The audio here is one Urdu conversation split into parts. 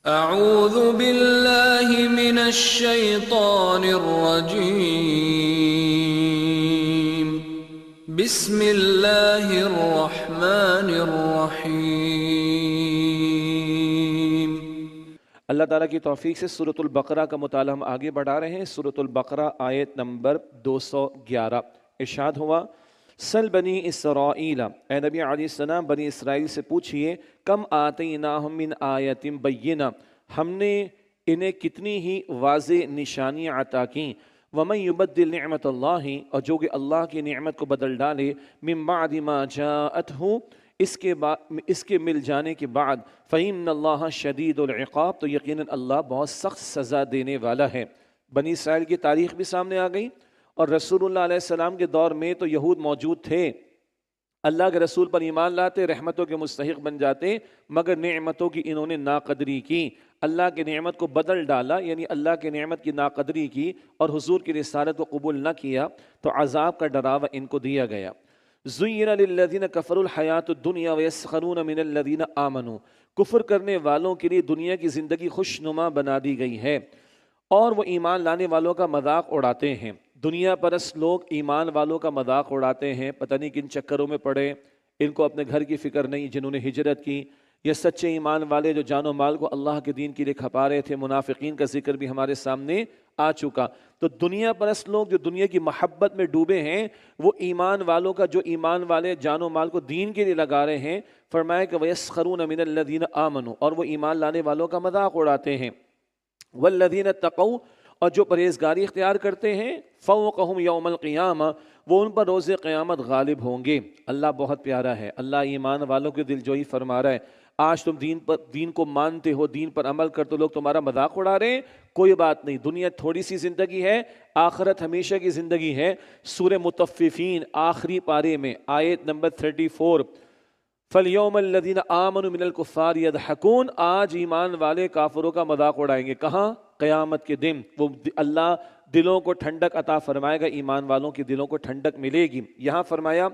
اعوذ باللہ من الشیطان الرجیم بسم اللہ الرحمن الرحیم۔ اللہ تعالیٰ کی توفیق سے سورۃ البقرہ کا مطالعہ ہم آگے بڑھا رہے ہیں۔ سورۃ البقرہ آیت نمبر 211 ارشاد ہوا، سل بنی اسرائیل، اے نبی علیہ السلام بنی اسرائیل سے پوچھئے، کم آتیناہم من آیت بینہ، ہم نے انہیں کتنی ہی واضح نشانیاں عطا کیں، ومن یبدل نعمت اللہ، اور جو کہ اللہ کی نعمت کو بدل ڈالے، من بعد ما جاءتہ، اس کے مل جانے کے بعد، فَإِنَّ اللَّهَ شَدِيدُ الْعِقَابِ، تو یقیناً اللہ بہت سخت سزا دینے والا ہے۔ بنی اسرائیل کی تاریخ بھی سامنے آ گئی، اور رسول اللہ علیہ السلام کے دور میں تو یہود موجود تھے، اللہ کے رسول پر ایمان لاتے، رحمتوں کے مستحق بن جاتے، مگر نعمتوں کی انہوں نے ناقدری کی، اللہ کی نعمت کو بدل ڈالا، یعنی اللہ کی نعمت کی ناقدری کی اور حضور کی رسالت کو قبول نہ کیا، تو عذاب کا ڈراوا ان کو دیا گیا۔ زُيِّنَ لِلَّذِينَ كَفَرُوا الْحَيَاةُ الدُّنْيَا وَيَسْخَرُونَ مِنَ الَّذِينَ آمَنُوا، کفر کرنے والوں کے لیے دنیا کی زندگی خوشنما بنا دی گئی ہے، اور وہ ایمان لانے والوں کا مذاق اڑاتے ہیں۔ دنیا پرست لوگ ایمان والوں کا مذاق اڑاتے ہیں، پتہ نہیں کن چکروں میں پڑے، ان کو اپنے گھر کی فکر نہیں جنہوں نے ہجرت کی، یا سچے ایمان والے جو جان و مال کو اللہ کے دین کے لیے کھپا رہے تھے، منافقین کا ذکر بھی ہمارے سامنے آ چکا۔ تو دنیا پرست لوگ جو دنیا کی محبت میں ڈوبے ہیں، وہ ایمان والوں کا، جو ایمان والے جان و مال کو دین کے لیے لگا رہے ہیں، فرمایا کہ وَيَسْخَرُونَ مِنَ الَّذِينَ آمَنُوا، اور وہ ایمان لانے والوں کا مذاق اڑاتے ہیں، وَالَّذِينَ اتَّقَوْا، اور جو پرہیزگاری اختیار کرتے ہیں، فَوْقَهُمْ يَوْمَ الْقِيَامَةِ، وہ ان پر روز قیامت غالب ہوں گے۔ اللہ بہت پیارا ہے، اللہ ایمان والوں کے دلجوئی فرما رہا ہے۔ آج تم دین کو مانتے ہو، دین پر عمل کرتے، لوگ تمہارا مذاق اڑا رہے ہیں، کوئی بات نہیں، دنیا تھوڑی سی زندگی ہے، آخرت ہمیشہ کی زندگی ہے۔ سورہ مطففین آخری پارے میں آیت نمبر 34، فَالْيَوْمَ الَّذِينَ آمَنُوا مِنَ الْكُفَّارِ يَضْحَكُونَ، آج ایمان والے کافروں کا مذاق اڑائیں گے، کہاں؟ قیامت کے دن۔ وہ اللہ دلوں کو ٹھنڈک عطا فرمائے گا، ایمان والوں کے دلوں کو ٹھنڈک ملے گی۔ یہاں فرمایا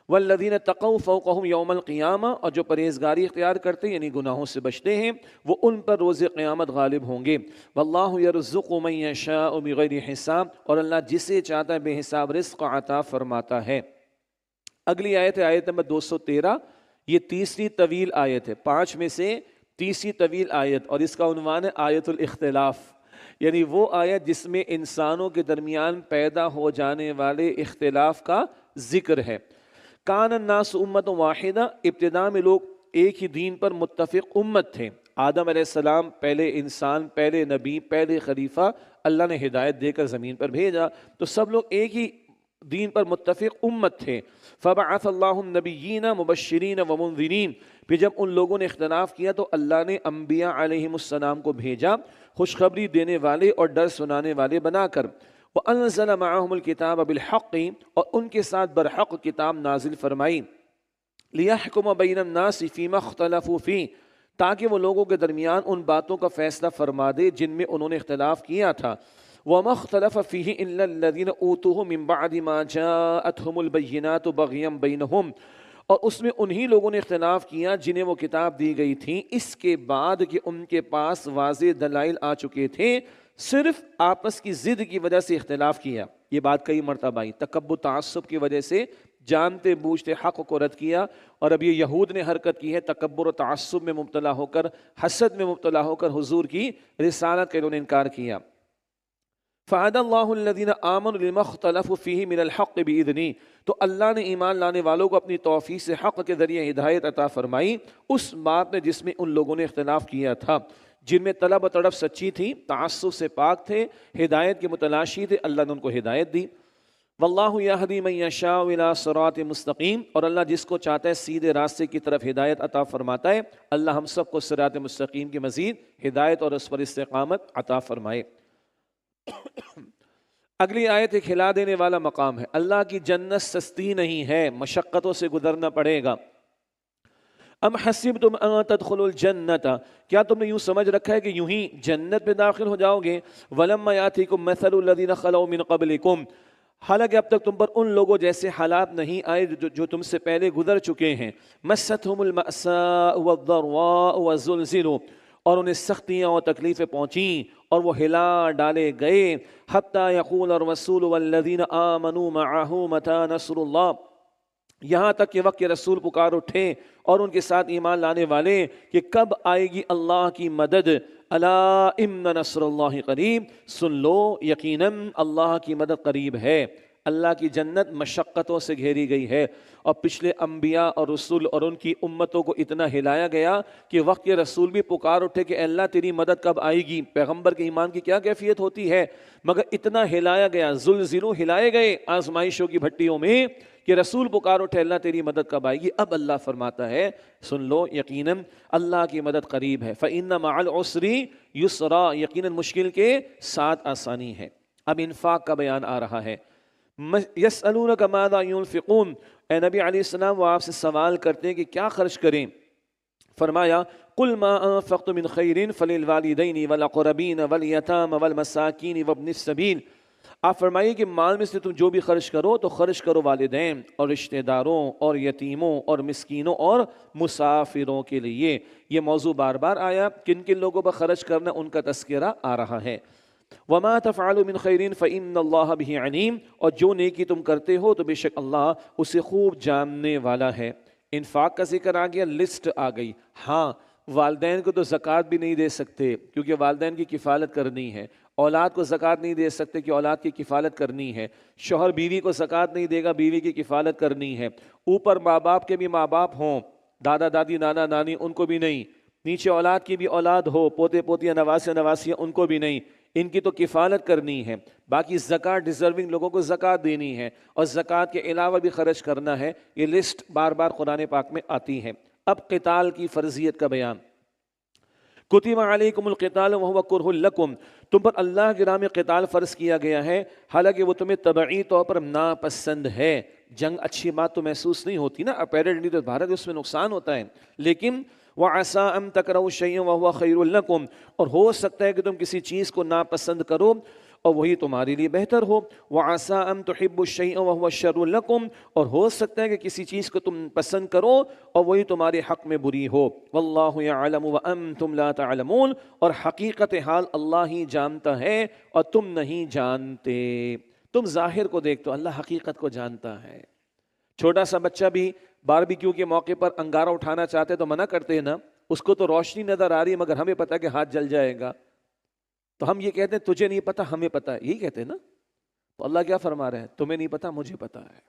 وَالَّذِينَ اتَّقَوْا فَوْقَهُمْ يَوْمَ الْقِيَامَةِ، اور جو پرہیزگاری اختیار کرتے ہیں، یعنی گناہوں سے بچتے ہیں، وہ ان پر روز قیامت غالب ہوں گے۔ وَاللَّهُ يَرْزُقُ مَن يَشَاءُ بِغَيْرِ حِسَاب، اور اللہ جسے چاہتا ہے بے حساب رزق عطا فرماتا ہے۔ اگلی آیت ہے آیت نمبر 213، یہ تیسری طویل آیت ہے، 5 میں سے تیسری طویل آیت، اور اس کا عنوان ہے آیت الاختلاف، یعنی وہ آیت جس میں انسانوں کے درمیان پیدا ہو جانے والے اختلاف کا ذکر ہے۔ کان الناس امت واحدہ، ابتدا میں لوگ ایک ہی دین پر متفق امت تھے۔ آدم علیہ السلام پہلے انسان، پہلے نبی، پہلے خلیفہ، اللہ نے ہدایت دے کر زمین پر بھیجا، تو سب لوگ ایک ہی دین پر متفق امت تھے۔ فبعث اللہ النبیین مبشرین ومنذرین، پھر جب ان لوگوں نے اختلاف کیا تو اللہ نے انبیاء علیہم السلام کو بھیجا، خوشخبری دینے والے اور ڈر سنانے والے بنا کر۔ وَأَنزَلَ مَعَهُمُ الْكِتَابَ بِالْحَقِّ، اور ان کے ساتھ برحق کتاب نازل فرمائی، لِيَحْكُمَ بَيْنَ النَّاسِ فِيمَا اخْتَلَفُوا فِيهِ، تاکہ وہ لوگوں کے درمیان ان باتوں کا فیصلہ فرما دے جن میں انہوں نے اختلاف کیا تھا۔ وَمَا اخْتَلَفَ فِيهِ إِلَّا الَّذِينَ أُوتُوهُ مِن بَعْدِ مَا جَاءَتْهُمُ الْبَيِّنَاتُ بَغْيًا بَيْنَهُمْ، اور اس میں انہی لوگوں نے اختلاف کیا جنہیں وہ کتاب دی گئی تھی، اس کے بعد کہ ان کے پاس واضح دلائل آ چکے تھے، صرف آپس کی ضد کی وجہ سے اختلاف کیا۔ یہ بات کئی مرتبہ آئی، تکبر تعصب کی وجہ سے جانتے بوجھتے حق کو رد کیا، اور اب یہ یہود نے حرکت کی ہے، تکبر و تعصب میں مبتلا ہو کر، حسد میں مبتلا ہو کر حضور کی رسالت کا انہوں نے انکار کیا۔ فَعَدَ اللَّهُ الَّذِينَ آمَنُوا لِمَا اخْتَلَفُوا فِيهِ مِنَ الْحَقِّ بِإِذْنِهِ، تو اللہ نے ایمان لانے والوں کو اپنی توفیق سے حق کے ذریعے ہدایت عطا فرمائی، اس بات میں جس میں ان لوگوں نے اختلاف کیا تھا، جن میں طلب و طڑف سچی تھی، تعصب سے پاک تھے، ہدایت کے متلاشی تھے، اللہ نے ان کو ہدایت دی۔ واللہ یہدی من یشاء الی صراط مستقیم، اور اللہ جس کو چاہتا ہے سیدھے راستے کی طرف ہدایت عطا فرماتا ہے۔ اللہ ہم سب کو صراط مستقیم کی مزید ہدایت اور اس پر استقامت عطا فرمائے۔ اگلی آیت ایک ہلا دینے والا مقام ہے۔ اللہ کی جنت سستی نہیں ہے، مشقتوں سے گزرنا پڑے گا۔ ام حسبتم ان تدخلوا الجنت، کیا تم نے یوں سمجھ رکھا ہے کہ یوں ہی جنت میں داخل ہو جاؤ گے؟ ولما یاتیکم مثل الذین خلوا من قبلکم، حالانکہ اب تک تم پر ان لوگوں جیسے حالات نہیں آئے جو تم سے پہلے گزر چکے ہیں۔ مستہم البأساء والضراء وزلزلوا، اور انہیں سختیاں اور تکلیفیں پہنچیں اور وہ ہلا ڈالے گئے حتی یقول الرسول والذین آمنوا معہ متی نصر اللہ، یہاں تک کہ وقت کے رسول پکار اٹھے اور ان کے ساتھ ایمان لانے والے کہ کب آئے گی اللہ کی مدد، الا ان نصر اللہ قریب، سن لو یقیناً اللہ کی مدد قریب ہے۔ اللہ کی جنت مشقتوں سے گھیری گئی ہے، اور پچھلے انبیاء اور رسول اور ان کی امتوں کو اتنا ہلایا گیا کہ وقت کے رسول بھی پکار اٹھے کہ اللہ تیری مدد کب آئے گی۔ پیغمبر کے ایمان کی کیا کیفیت ہوتی ہے، مگر اتنا ہلایا گیا، زلزلوں ہلائے گئے آزمائشوں کی بھٹیوں میں کہ رسول پکار اٹھے اللہ تیری مدد کب آئے گی۔ اب اللہ فرماتا ہے سن لو یقیناً اللہ کی مدد قریب ہے، فَإِنَّ مَعَ الْعُسْرِ يُسْرًا، یقیناً مشکل کے ساتھ آسانی ہے۔ اب انفاق کا بیان آ رہا ہے۔ یسألونک ماذا ينفقون، اے نبی علیہ السلام وہ آپ سے سوال کرتے ہیں کہ کیا خرچ کریں، فرمایا قل ما انفقتم من خیر فللوالدین والاقربین والیتام والمساکین وابن السبیل، آپ فرمائیے کہ مال میں سے تم جو بھی خرچ کرو تو خرچ کرو والدین اور رشتہ داروں اور یتیموں اور مسکینوں اور مسافروں کے لیے۔ یہ موضوع بار بار آیا، کن کن لوگوں پر خرچ کرنا ان کا تذکرہ آ رہا ہے۔ وما تفعلوا من خیر فإن اللہ بہ علیم، اور جو نیکی تم کرتے ہو تو بے شک اللہ اسے خوب جاننے والا ہے۔ انفاق کا ذکر آ گیا، لسٹ آ گئی۔ ہاں والدین کو تو زکوٰۃ بھی نہیں دے سکتے کیونکہ والدین کی کفالت کرنی ہے، اولاد کو زکوٰۃ نہیں دے سکتے کہ اولاد کی کفالت کرنی ہے، شوہر بیوی کو زکوٰۃ نہیں دے گا، بیوی کی کفالت کرنی ہے، اوپر ماں باپ کے بھی ماں باپ ہوں، دادا دادی نانا نانی ان کو بھی نہیں، نیچے اولاد کی بھی اولاد ہو، پوتے پوتیاں نواسے نواسیاں ان کو بھی نہیں، ان کی تو کفالت کرنی ہے۔ باقی زکوٰۃ ڈیزرونگ لوگوں کو زکوٰۃ دینی ہے اور زکوٰۃ کے علاوہ بھی خرچ کرنا ہے۔ یہ لسٹ بار بار قرآن پاک میں آتی ہے۔ اب قتال کی فرضیت کا بیان، کتب علیکم القتال وہو کرہ لکم، تم پر اللہ کی راہ میں قتال فرض کیا گیا ہے حالانکہ وہ تمہیں طبعی طور پر ناپسند ہے۔ جنگ اچھی بات تو محسوس نہیں ہوتی نا، اپیرنٹلی تو بھارت اس میں نقصان ہوتا ہے، لیکن وَعَسَىٰ أَن تَكْرَهُوا شَيْئًا وَهُوَ خَيْرٌ لَكُمْ، اور ہو سکتا ہے کہ تم کسی چیز کو ناپسند کرو اور وہی تمہارے لیے بہتر ہو۔ وَعَسَىٰ أَن تُحِبُّوا الشَّيْءَ وَهُوَ شَرٌّ لَكُمْ، اور ہو سکتا ہے کہ کسی چیز کو تم پسند کرو اور وہی تمہارے حق میں بری ہو۔ وَاللَّهُ يَعْلَمُ وَأَنْتُمْ لَا تَعْلَمُونَ، اور حقیقت حال اللہ ہی جانتا ہے اور تم نہیں جانتے۔ تم ظاہر کو دیکھتے ہو، اللہ حقیقت کو جانتا ہے۔ چھوٹا سا بچہ بھی باربیکیو کے موقع پر انگارہ اٹھانا چاہتے تو منع کرتے ہیں نا، اس کو تو روشنی نظر آ رہی ہے مگر ہمیں پتہ ہے کہ ہاتھ جل جائے گا، تو ہم یہ کہتے ہیں تجھے نہیں پتہ ہمیں پتہ ہے، یہی کہتے ہیں نا۔ تو اللہ کیا فرما رہے ہیں، تمہیں نہیں پتہ مجھے پتہ ہے۔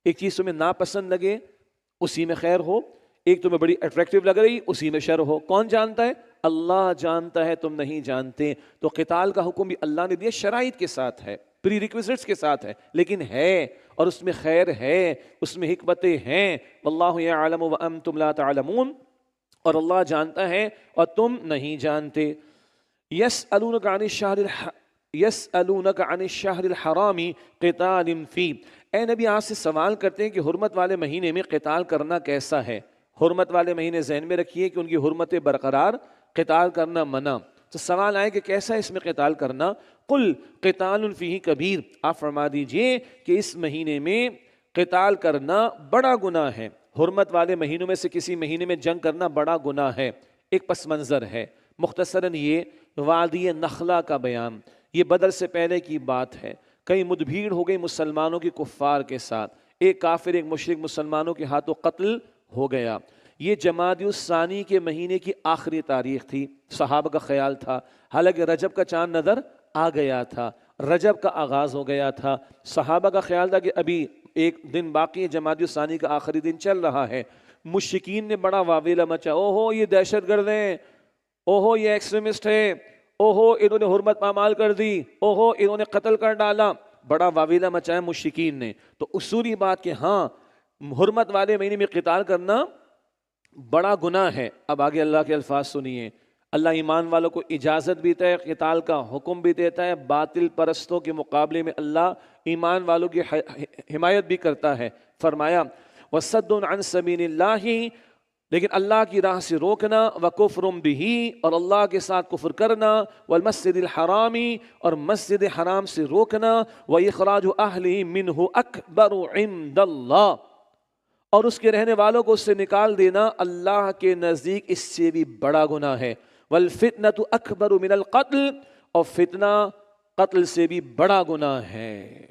ایک چیز تمہیں ناپسند لگے اسی میں خیر ہو، ایک تمہیں بڑی اٹریکٹیو لگ رہی اسی میں شر ہو، کون جانتا ہے؟ اللہ جانتا ہے، تم نہیں جانتے۔ تو قتال کا حکم بھی اللہ نے دیا، شرائط کے ساتھ ہے، پری ریکویزٹس کے ساتھ ہے، لیکن ہے اور اس میں خیر ہے، اس میں حکمتیں ہیں۔ واللہ یعلم وانتم لا تعلمون، اور اللہ جانتا ہے اور تم نہیں جانتے۔ یسألونک عن الشہر الحرام قتال فی، اے نبی آپ سے سوال کرتے ہیں کہ حرمت والے مہینے میں قتال کرنا کیسا ہے۔ حرمت والے مہینے ذہن میں رکھیے کہ ان کی حرمتیں برقرار، قتال کرنا منع۔ تو سوال آئے کہ کیسا اس میں قتال کرنا، قل قتال فیہ کبیر، آپ فرما دیجئے کہ اس مہینے میں قتال کرنا بڑا گناہ ہے۔ حرمت والے مہینوں میں سے کسی مہینے میں جنگ کرنا بڑا گناہ ہے۔ ایک پس منظر ہے، مختصراً یہ وادی نخلا کا بیان، یہ بدر سے پہلے کی بات ہے۔ کئی مدبھیڑ ہو گئی مسلمانوں کی کفار کے ساتھ، ایک کافر ایک مشرک مسلمانوں کے ہاتھوں قتل ہو گیا۔ یہ جمادی الثانی کے مہینے کی آخری تاریخ تھی، صحابہ کا خیال تھا، حالانکہ رجب کا چاند نظر آ گیا تھا، رجب کا آغاز ہو گیا تھا، صحابہ کا خیال تھا کہ ابھی ایک دن باقی ہے، جمادی الثانی کا آخری دن چل رہا ہے۔ مشرکین نے بڑا واویلا مچا، اوہو یہ دہشت گرد ہیں، اوہو یہ ایکسٹریمسٹ ہے، اوہو انہوں نے حرمت پامال کر دی، اوہو انہوں نے قتل کر ڈالا، بڑا واویلا مچایا مشرکین نے۔ تو اصولی بات کہ ہاں حرمت والے مہینے میں قتال کرنا بڑا گناہ ہے۔ اب آگے اللہ کے الفاظ سنیے، اللہ ایمان والوں کو اجازت بھی دیتا ہے، قتال کا حکم بھی دیتا ہے، باطل پرستوں کے مقابلے میں اللہ ایمان والوں کی حمایت بھی کرتا ہے۔ فرمایا وَصَدٌّ عَن سَبِيلِ اللَّهِ، لیکن اللہ کی راہ سے روکنا، وَكُفْرٌ بِهِ، اور اللہ کے ساتھ کفر کرنا، وَالْمَسْجِدِ الْحَرَامِ، اور مسجد حرام سے روکنا، وَإِخْرَاجُ أَهْلِهِ مِنْهُ أَكْبَرُ عِنْدَ اللَّهِ، اور اس کے رہنے والوں کو اس سے نکال دینا اللہ کے نزدیک اس سے بھی بڑا گناہ ہے۔ والفتنۃ اکبر من القتل، اور فتنہ قتل سے بھی بڑا گناہ ہے۔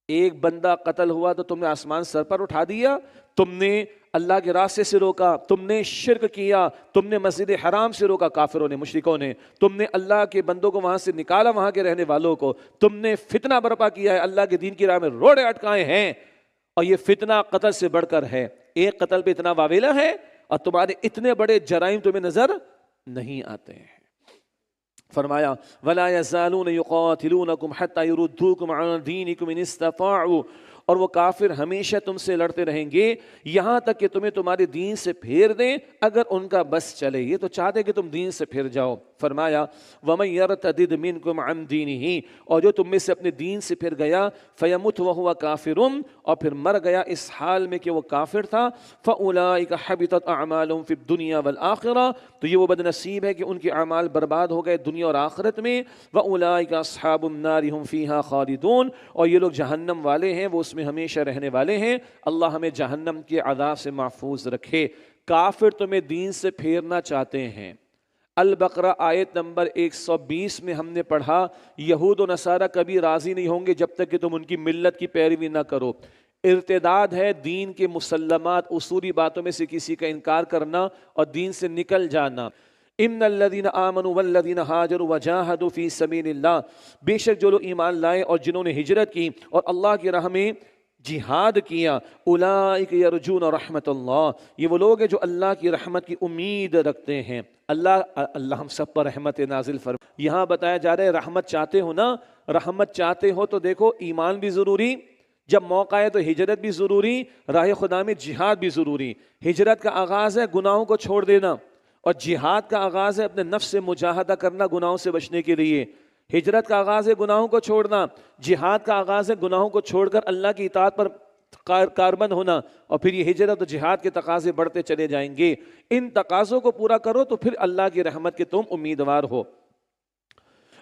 ایک بندہ قتل ہوا تو تم نے آسمان سر پر اٹھا دیا، تم نے اللہ کے راستے سے روکا، تم نے شرک کیا، تم نے مسجد حرام سے روکا کافروں نے، مشرکوں نے، تم نے اللہ کے بندوں کو وہاں سے نکالا، وہاں کے رہنے والوں کو، تم نے فتنہ برپا کیا ہے، اللہ کے دین کی راہ میں روڑے اٹکائے ہیں، اور یہ فتنہ قتل سے بڑھ کر ہے۔ ایک قتل پہ اتنا واویلا ہے اور تمہارے اتنے بڑے جرائم تمہیں نظر نہیں آتے ہیں۔ فرمایا وَلَا يَزَالُونَ يُقَاتِلُونَكُمْ حَتَّى يُرُدُّوكُمْ عَنْ دِينِكُمْ إِنِ اسْتَطَاعُوا، اور وہ کافر ہمیشہ تم سے لڑتے رہیں گے یہاں تک کہ تمہیں تمہارے دین سے پھیر دیں اگر ان کا بس چلے۔ یہ تو چاہتے کہ تم دین سے پھر جاؤ۔ فرمایا وَمَن يَرْتَدِدْ مِنْكُمْ عَنْ دِينِهِ، اور جو تم میں سے اپنے دین سے پھر گیا، فَيَمُتْ وَهُوَ كَافِرٌ، اور پھر مر گیا اس حال میں کہ وہ کافر تھا، فَأُولَٰئِكَ حَبِطَتْ أَعْمَالُهُمْ فِي الدُّنْيَا وَالْآخِرَةِ، تو یہ وہ بد نصیب ہے کہ ان کے اعمال برباد ہو گئے دنیا اور آخرت میں۔ وَأُولَٰئِكَ أَصْحَابُ النَّارِ هُمْ فِيهَا خَالِدُونَ، اور یہ لوگ جہنم والے ہیں، وہ اس میں ہمیشہ رہنے والے ہیں۔ اللہ ہمیں جہنم کے عذاب سے محفوظ رکھے۔ کافر تمہیں دین سے پھیرنا چاہتے ہیں۔ البقرہ آیت نمبر 120 میں ہم نے پڑھا یہود و نصارہ کبھی راضی نہیں ہوں گے جب تک کہ تم ان کی ملت کی پیروی نہ کرو۔ ارتداد ہے دین کے مسلمات اصولی باتوں میں سے کسی کا انکار کرنا اور دین سے نکل جانا۔ ان الذین آمنوا والذین ہاجروا وجاہدوا فی سبیل اللہ، بے شک جو لوگ ایمان لائے اور جنہوں نے ہجرت کی اور اللہ کی راہ میں جہاد کیا، اولئک یرجون رحمت اللہ، یہ وہ لوگ ہیں جو اللہ کی رحمت کی امید رکھتے ہیں۔ اللہ ہم سب پر رحمت نازل فرمائے۔ یہاں بتایا جا رہا ہے رحمت چاہتے ہو نا، رحمت چاہتے ہو تو دیکھو ایمان بھی ضروری، جب موقع ہے تو ہجرت بھی ضروری، راہ خدا میں جہاد بھی ضروری۔ ہجرت کا آغاز ہے گناہوں کو چھوڑ دینا، اور جہاد کا آغاز ہے اپنے نفس سے مجاہدہ کرنا گناہوں سے بچنے کے لیے۔ ہجرت کا آغاز ہے گناہوں کو چھوڑنا، جہاد کا آغاز ہے گناہوں کو چھوڑ کر اللہ کی اطاعت پر کاربند ہونا، اور پھر یہ ہجرت و جہاد کے تقاضے بڑھتے چلے جائیں گے۔ ان تقاضوں کو پورا کرو تو پھر اللہ کی رحمت کے تم امیدوار ہو۔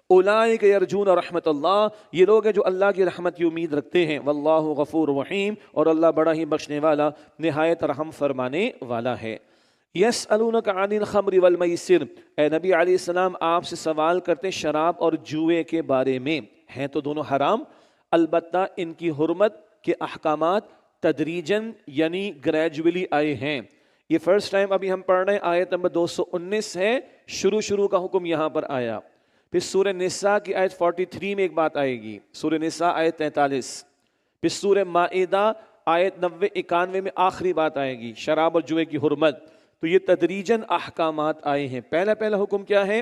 اولئک یرجون رحمت اللہ، یہ لوگ ہیں جو اللہ کی رحمت کی امید رکھتے ہیں۔ واللہ غفور رحیم، اور اللہ بڑا ہی بخشنے والا نہایت رحم فرمانے والا ہے۔ یسألونک عن الخمر والمیسر، اے نبی علیہ السلام آپ سے سوال کرتے شراب اور جوئے کے بارے میں، ہیں تو دونوں حرام، البتہ ان کی حرمت کے احکامات تدریجاً یعنی گریجولی آئے ہیں۔ یہ فرسٹ ٹائم ابھی ہم پڑھ رہے ہیں، آیت نمبر 219 ہے، شروع کا حکم یہاں پر آیا۔ پھر سورہ نساء کی آیت 43 میں ایک بات آئے گی، سورہ نساء آیت 43، پھر سورہ مائدہ آیت 90 91 میں آخری بات آئے گی، شراب اور جوئے کی حرمت۔ تو یہ تدریجاً احکامات آئے ہیں۔ پہلا حکم کیا ہے؟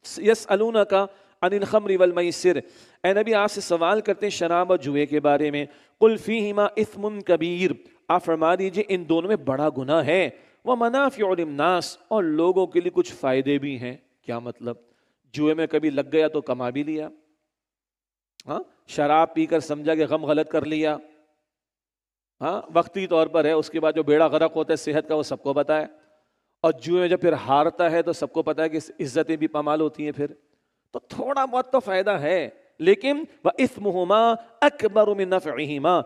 یسألونک عن الخمر والمیسر، اے نبی آپ سے سوال کرتے ہیں شراب اور جوئے کے بارے میں، قل فیہما اثم کبیر، آپ فرما دیجئے ان دونوں میں بڑا گناہ ہے، ومنافع للناس، اور لوگوں کے لیے کچھ فائدے بھی ہیں۔ کیا مطلب؟ جوئے میں کبھی لگ گیا تو کما بھی لیا، ہاں، شراب پی کر سمجھا کہ غم غلط کر لیا، ہاں، وقتی طور پر ہے، اس کے بعد جو بیڑا غرق ہوتا ہے صحت کا وہ سب کو پتا ہے، اور جوئے جب پھر ہارتا ہے تو سب کو پتا ہے کہ عزتیں بھی پامال ہوتی ہیں، پھر تو تھوڑا بہت تو فائدہ ہے، لیکن وَإِثْمُهُمَا أَكْبَرُ مِن نَفْعِهِمَا،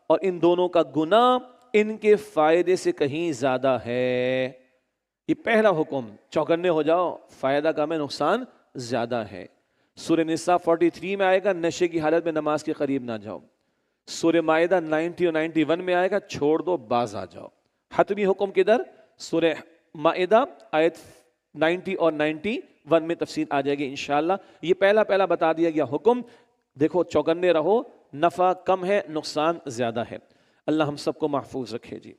اور ان دونوں کا گناہ ان کے فائدے سے کہیں زیادہ ہے۔ یہ پہلا حکم، چوکنے ہو جاؤ، فائدہ کم ہے نقصان زیادہ ہے۔ سورہ نساء 43 میں آئے گا نشے کی حالت میں نماز کے قریب نہ جاؤ۔ سورہ مائدہ 90 اور 91 میں آئے گا چھوڑ دو باز آ جاؤ۔ حتمی حکم کدھر؟ سورہ مائدہ آیت 90 اور 91 میں تفصیل آ جائے گی انشاءاللہ۔ یہ پہلا بتا دیا گیا حکم، دیکھو چوکنے رہو، نفع کم ہے نقصان زیادہ ہے۔ اللہ ہم سب کو محفوظ رکھے جی۔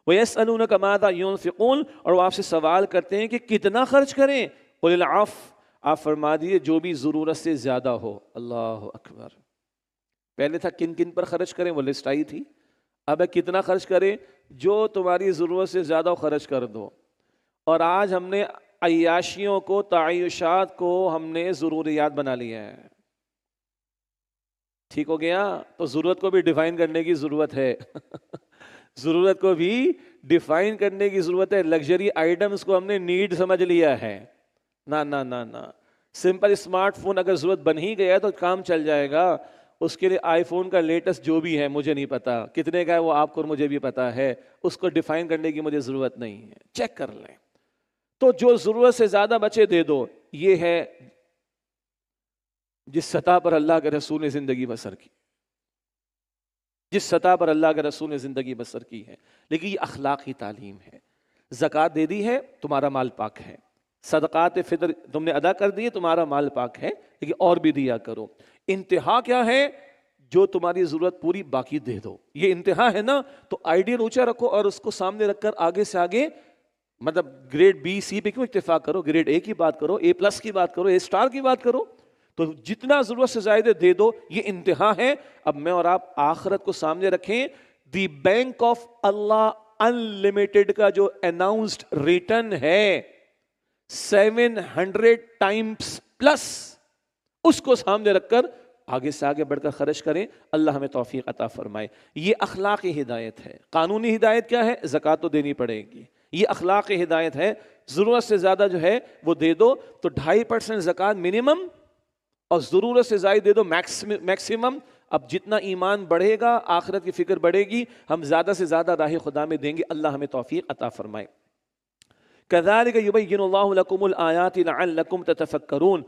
وَيَسْأَلُونَكَ مَاذَا يُنْفِقُونَ، اور وہ آپ سے سوال کرتے ہیں کہ کتنا خرچ کریں، قُلِ الْعَفْوَ، آپ فرما دیجئے جو بھی ضرورت سے زیادہ ہو۔ اللہ اکبر۔ پہلے تھا کن پر خرچ کریں، وہ لسٹ آئی تھی، اب ہے کتنا خرچ کریں، جو تمہاری ضرورت سے زیادہ خرچ کر دو۔ اور آج ہم نے عیاشیوں کو، تعیشات کو ہم نے ضروریات بنا لیا ہے۔ ٹھیک ہو گیا؟ تو ضرورت کو بھی ڈیفائن کرنے کی ضرورت ہے ضرورت کو بھی ڈیفائن کرنے کی ضرورت ہے۔ لگژری آئٹمز کو ہم نے نیڈ سمجھ لیا ہے۔ نہ سمپل اسمارٹ فون اگر ضرورت بن ہی گیا تو کام چل جائے گا۔ اس کے لیے آئی فون کا لیٹسٹ جو بھی ہے مجھے نہیں پتا کتنے کا ہے، وہ آپ کو اور مجھے بھی پتا ہے، اس کو ڈیفائن کرنے کی مجھے ضرورت نہیں ہے، چیک کر لیں۔ تو جو ضرورت سے زیادہ بچے دے دو. یہ ہے جس سطح پر اللہ کے رسول نے زندگی بسر کی، جس سطح پر اللہ کے رسول نے زندگی بسر کی ہے. لیکن یہ اخلاقی تعلیم ہے. زکوٰۃ دے دی ہے، تمہارا مال پاک ہے. صدقات فطر تم نے ادا کر دیے، تمہارا مال پاک ہے، لیکن اور بھی دیا کرو. انتہا کیا ہے؟ جو تمہاری ضرورت پوری باقی دے دو. یہ انتہا ہے نا، تو آئیڈیل اونچا رکھو اور اس کو سامنے رکھ کر آگے سے آگے، مطلب گریڈ بی سی پہ کیوں اتفاق کرو؟ گریڈ اے کی بات کرو، اے پلس کی بات کرو، اے اسٹار کی بات کرو. تو جتنا ضرورت سے زائد دے دو، یہ انتہا ہے. اب میں اور آپ آخرت کو سامنے رکھیں. The bank of Allah unlimited کا جو اناؤنسڈ ریٹرن ہے 700 ٹائمز پلس، اس کو سامنے رکھ کر آگے سے آگے بڑھ کر خرچ کریں. اللہ ہمیں توفیق عطا فرمائے. یہ اخلاقی ہدایت ہے. قانونی ہدایت کیا ہے؟ زکوٰۃ تو دینی پڑے گی. یہ اخلاقی ہدایت ہے. ضرورت سے زیادہ جو ہے وہ دے دو. تو 2.5% زکوٰۃ منیمم اور ضرورت سے زائد دے دو میکسیمم. اب جتنا ایمان بڑھے گا، آخرت کی فکر بڑھے گی، ہم زیادہ سے زیادہ راہ خدا میں دیں گے. اللہ ہمیں توفیق عطا فرمائے. كذلك يبين الله لكم الآيات لعلكم تتفكرون.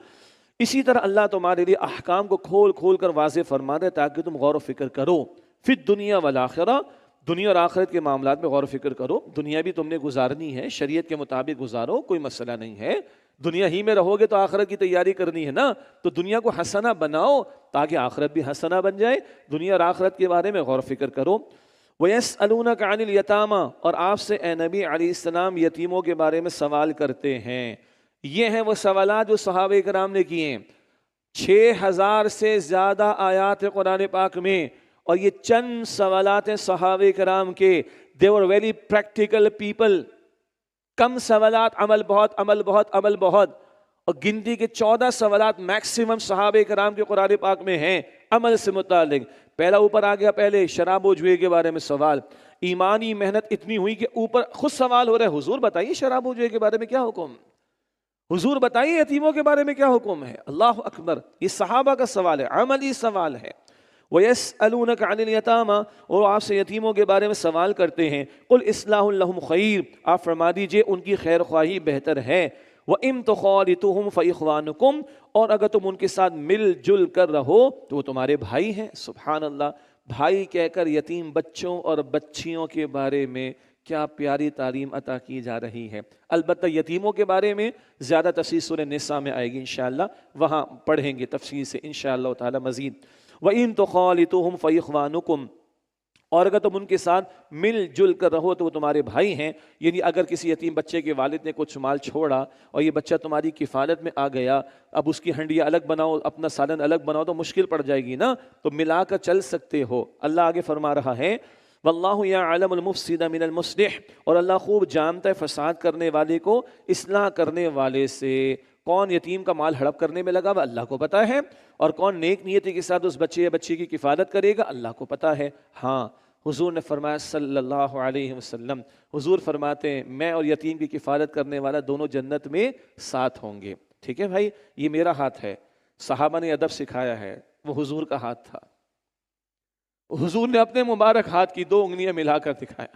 اسی طرح اللہ تمہارے لیے احکام کو کھول کھول کر واضح فرما دے تاکہ تم غور و فکر کرو. فی الدنیا والآخرہ، دنیا اور آخرت کے معاملات میں غور و فکر کرو. دنیا بھی تم نے گزارنی ہے، شریعت کے مطابق گزارو، کوئی مسئلہ نہیں ہے. دنیا ہی میں رہو گے تو آخرت کی تیاری کرنی ہے نا. تو دنیا کو حسنہ بناؤ تاکہ آخرت بھی حسنہ بن جائے. دنیا اور آخرت کے بارے میں غور و فکر کرو. وَيَسْأَلُونَكَ عَنِ الْيَتَامَى، اور آپ سے اے نبی علیہ السلام یتیموں کے بارے میں سوال کرتے ہیں. یہ ہیں وہ سوالات جو صحابہ کرام نے کیے ہیں. 6000 سے زیادہ آیات ہیں قرآن پاک میں، اور یہ چند سوالات ہیں صحابہ کرام کے. they were very practical people. کم سوالات، عمل بہت، عمل بہت، عمل بہت. اور گنتی کے 14 سوالات میکسیمم صحابہ کرام کے قرآن پاک میں ہیں عمل سے متعلق. پہلا اوپر آ گیا، پہلے شراب و جوئے کے بارے میں سوال. ایمانی محنت اتنی ہوئی کہ اوپر خود سوال ہو رہا ہے، حضور بتائیے شراب و جوئے کے بارے میں کیا حکم، حضور بتائیے یتیموں کے بارے میں کیا حکم ہے. اللہ اکبر. یہ صحابہ کا سوال ہے، عملی سوال ہے. وَيَسْأَلُونَكَ عَنِ الْيَتَامَى، اور آپ سے یتیموں کے بارے میں سوال کرتے ہیں. قُلْ إِصْلَاحٌ لَهُمْ خَيْرٌ، آپ فرما دیجئے ان کی خیر خواہی بہتر ہے. وَإِن تُخَالِطُوهُمْ فَإِخْوَانُكُمْ، اور اگر تم ان کے ساتھ مل جل کر رہو تو وہ تمہارے بھائی ہیں. سبحان اللہ. بھائی کہہ کر یتیم بچوں اور بچیوں کے بارے میں کیا پیاری تعلیم عطا کی جا رہی ہے. البتہ یتیموں کے بارے میں زیادہ تفصیل سورہ نساء میں آئے گی انشاءاللہ، وہاں پڑھیں گے تفصیل سے انشاءاللہ تعالی مزید. وَإِن تُخَالِطُوهُمْ فَإِخْوَانُكُمْ، اور اگر تم ان کے ساتھ مل جل کر رہو تو وہ تمہارے بھائی ہیں. یعنی اگر کسی یتیم بچے کے والد نے کچھ مال چھوڑا اور یہ بچہ تمہاری کفالت میں آ گیا، اب اس کی ہنڈیاں الگ بناؤ، اپنا سالن الگ بناؤ تو مشکل پڑ جائے گی نا، تو ملا کر چل سکتے ہو. اللہ آگے فرما رہا ہے واللہ یعلم المفسد من المصلح، اور اللہ خوب جانتا ہے فساد کرنے والے کو اصلاح کرنے والے سے. کون یتیم کا مال ہڑپ کرنے میں لگا ہوا اللہ کو پتہ ہے، اور کون نیک نیتی کے ساتھ اس بچے یا بچی کی کفالت کرے گا اللہ کو پتہ ہے. ہاں، حضور نے فرمایا صلی اللہ علیہ وسلم، حضور فرماتے ہیں میں اور یتیم کی کفالت کرنے والا دونوں جنت میں ساتھ ہوں گے. ٹھیک ہے بھائی، یہ میرا ہاتھ ہے، صحابہ نے ادب سکھایا ہے، وہ حضور کا ہاتھ تھا. حضور نے اپنے مبارک ہاتھ کی 2 انگلیاں ملا کر دکھایا،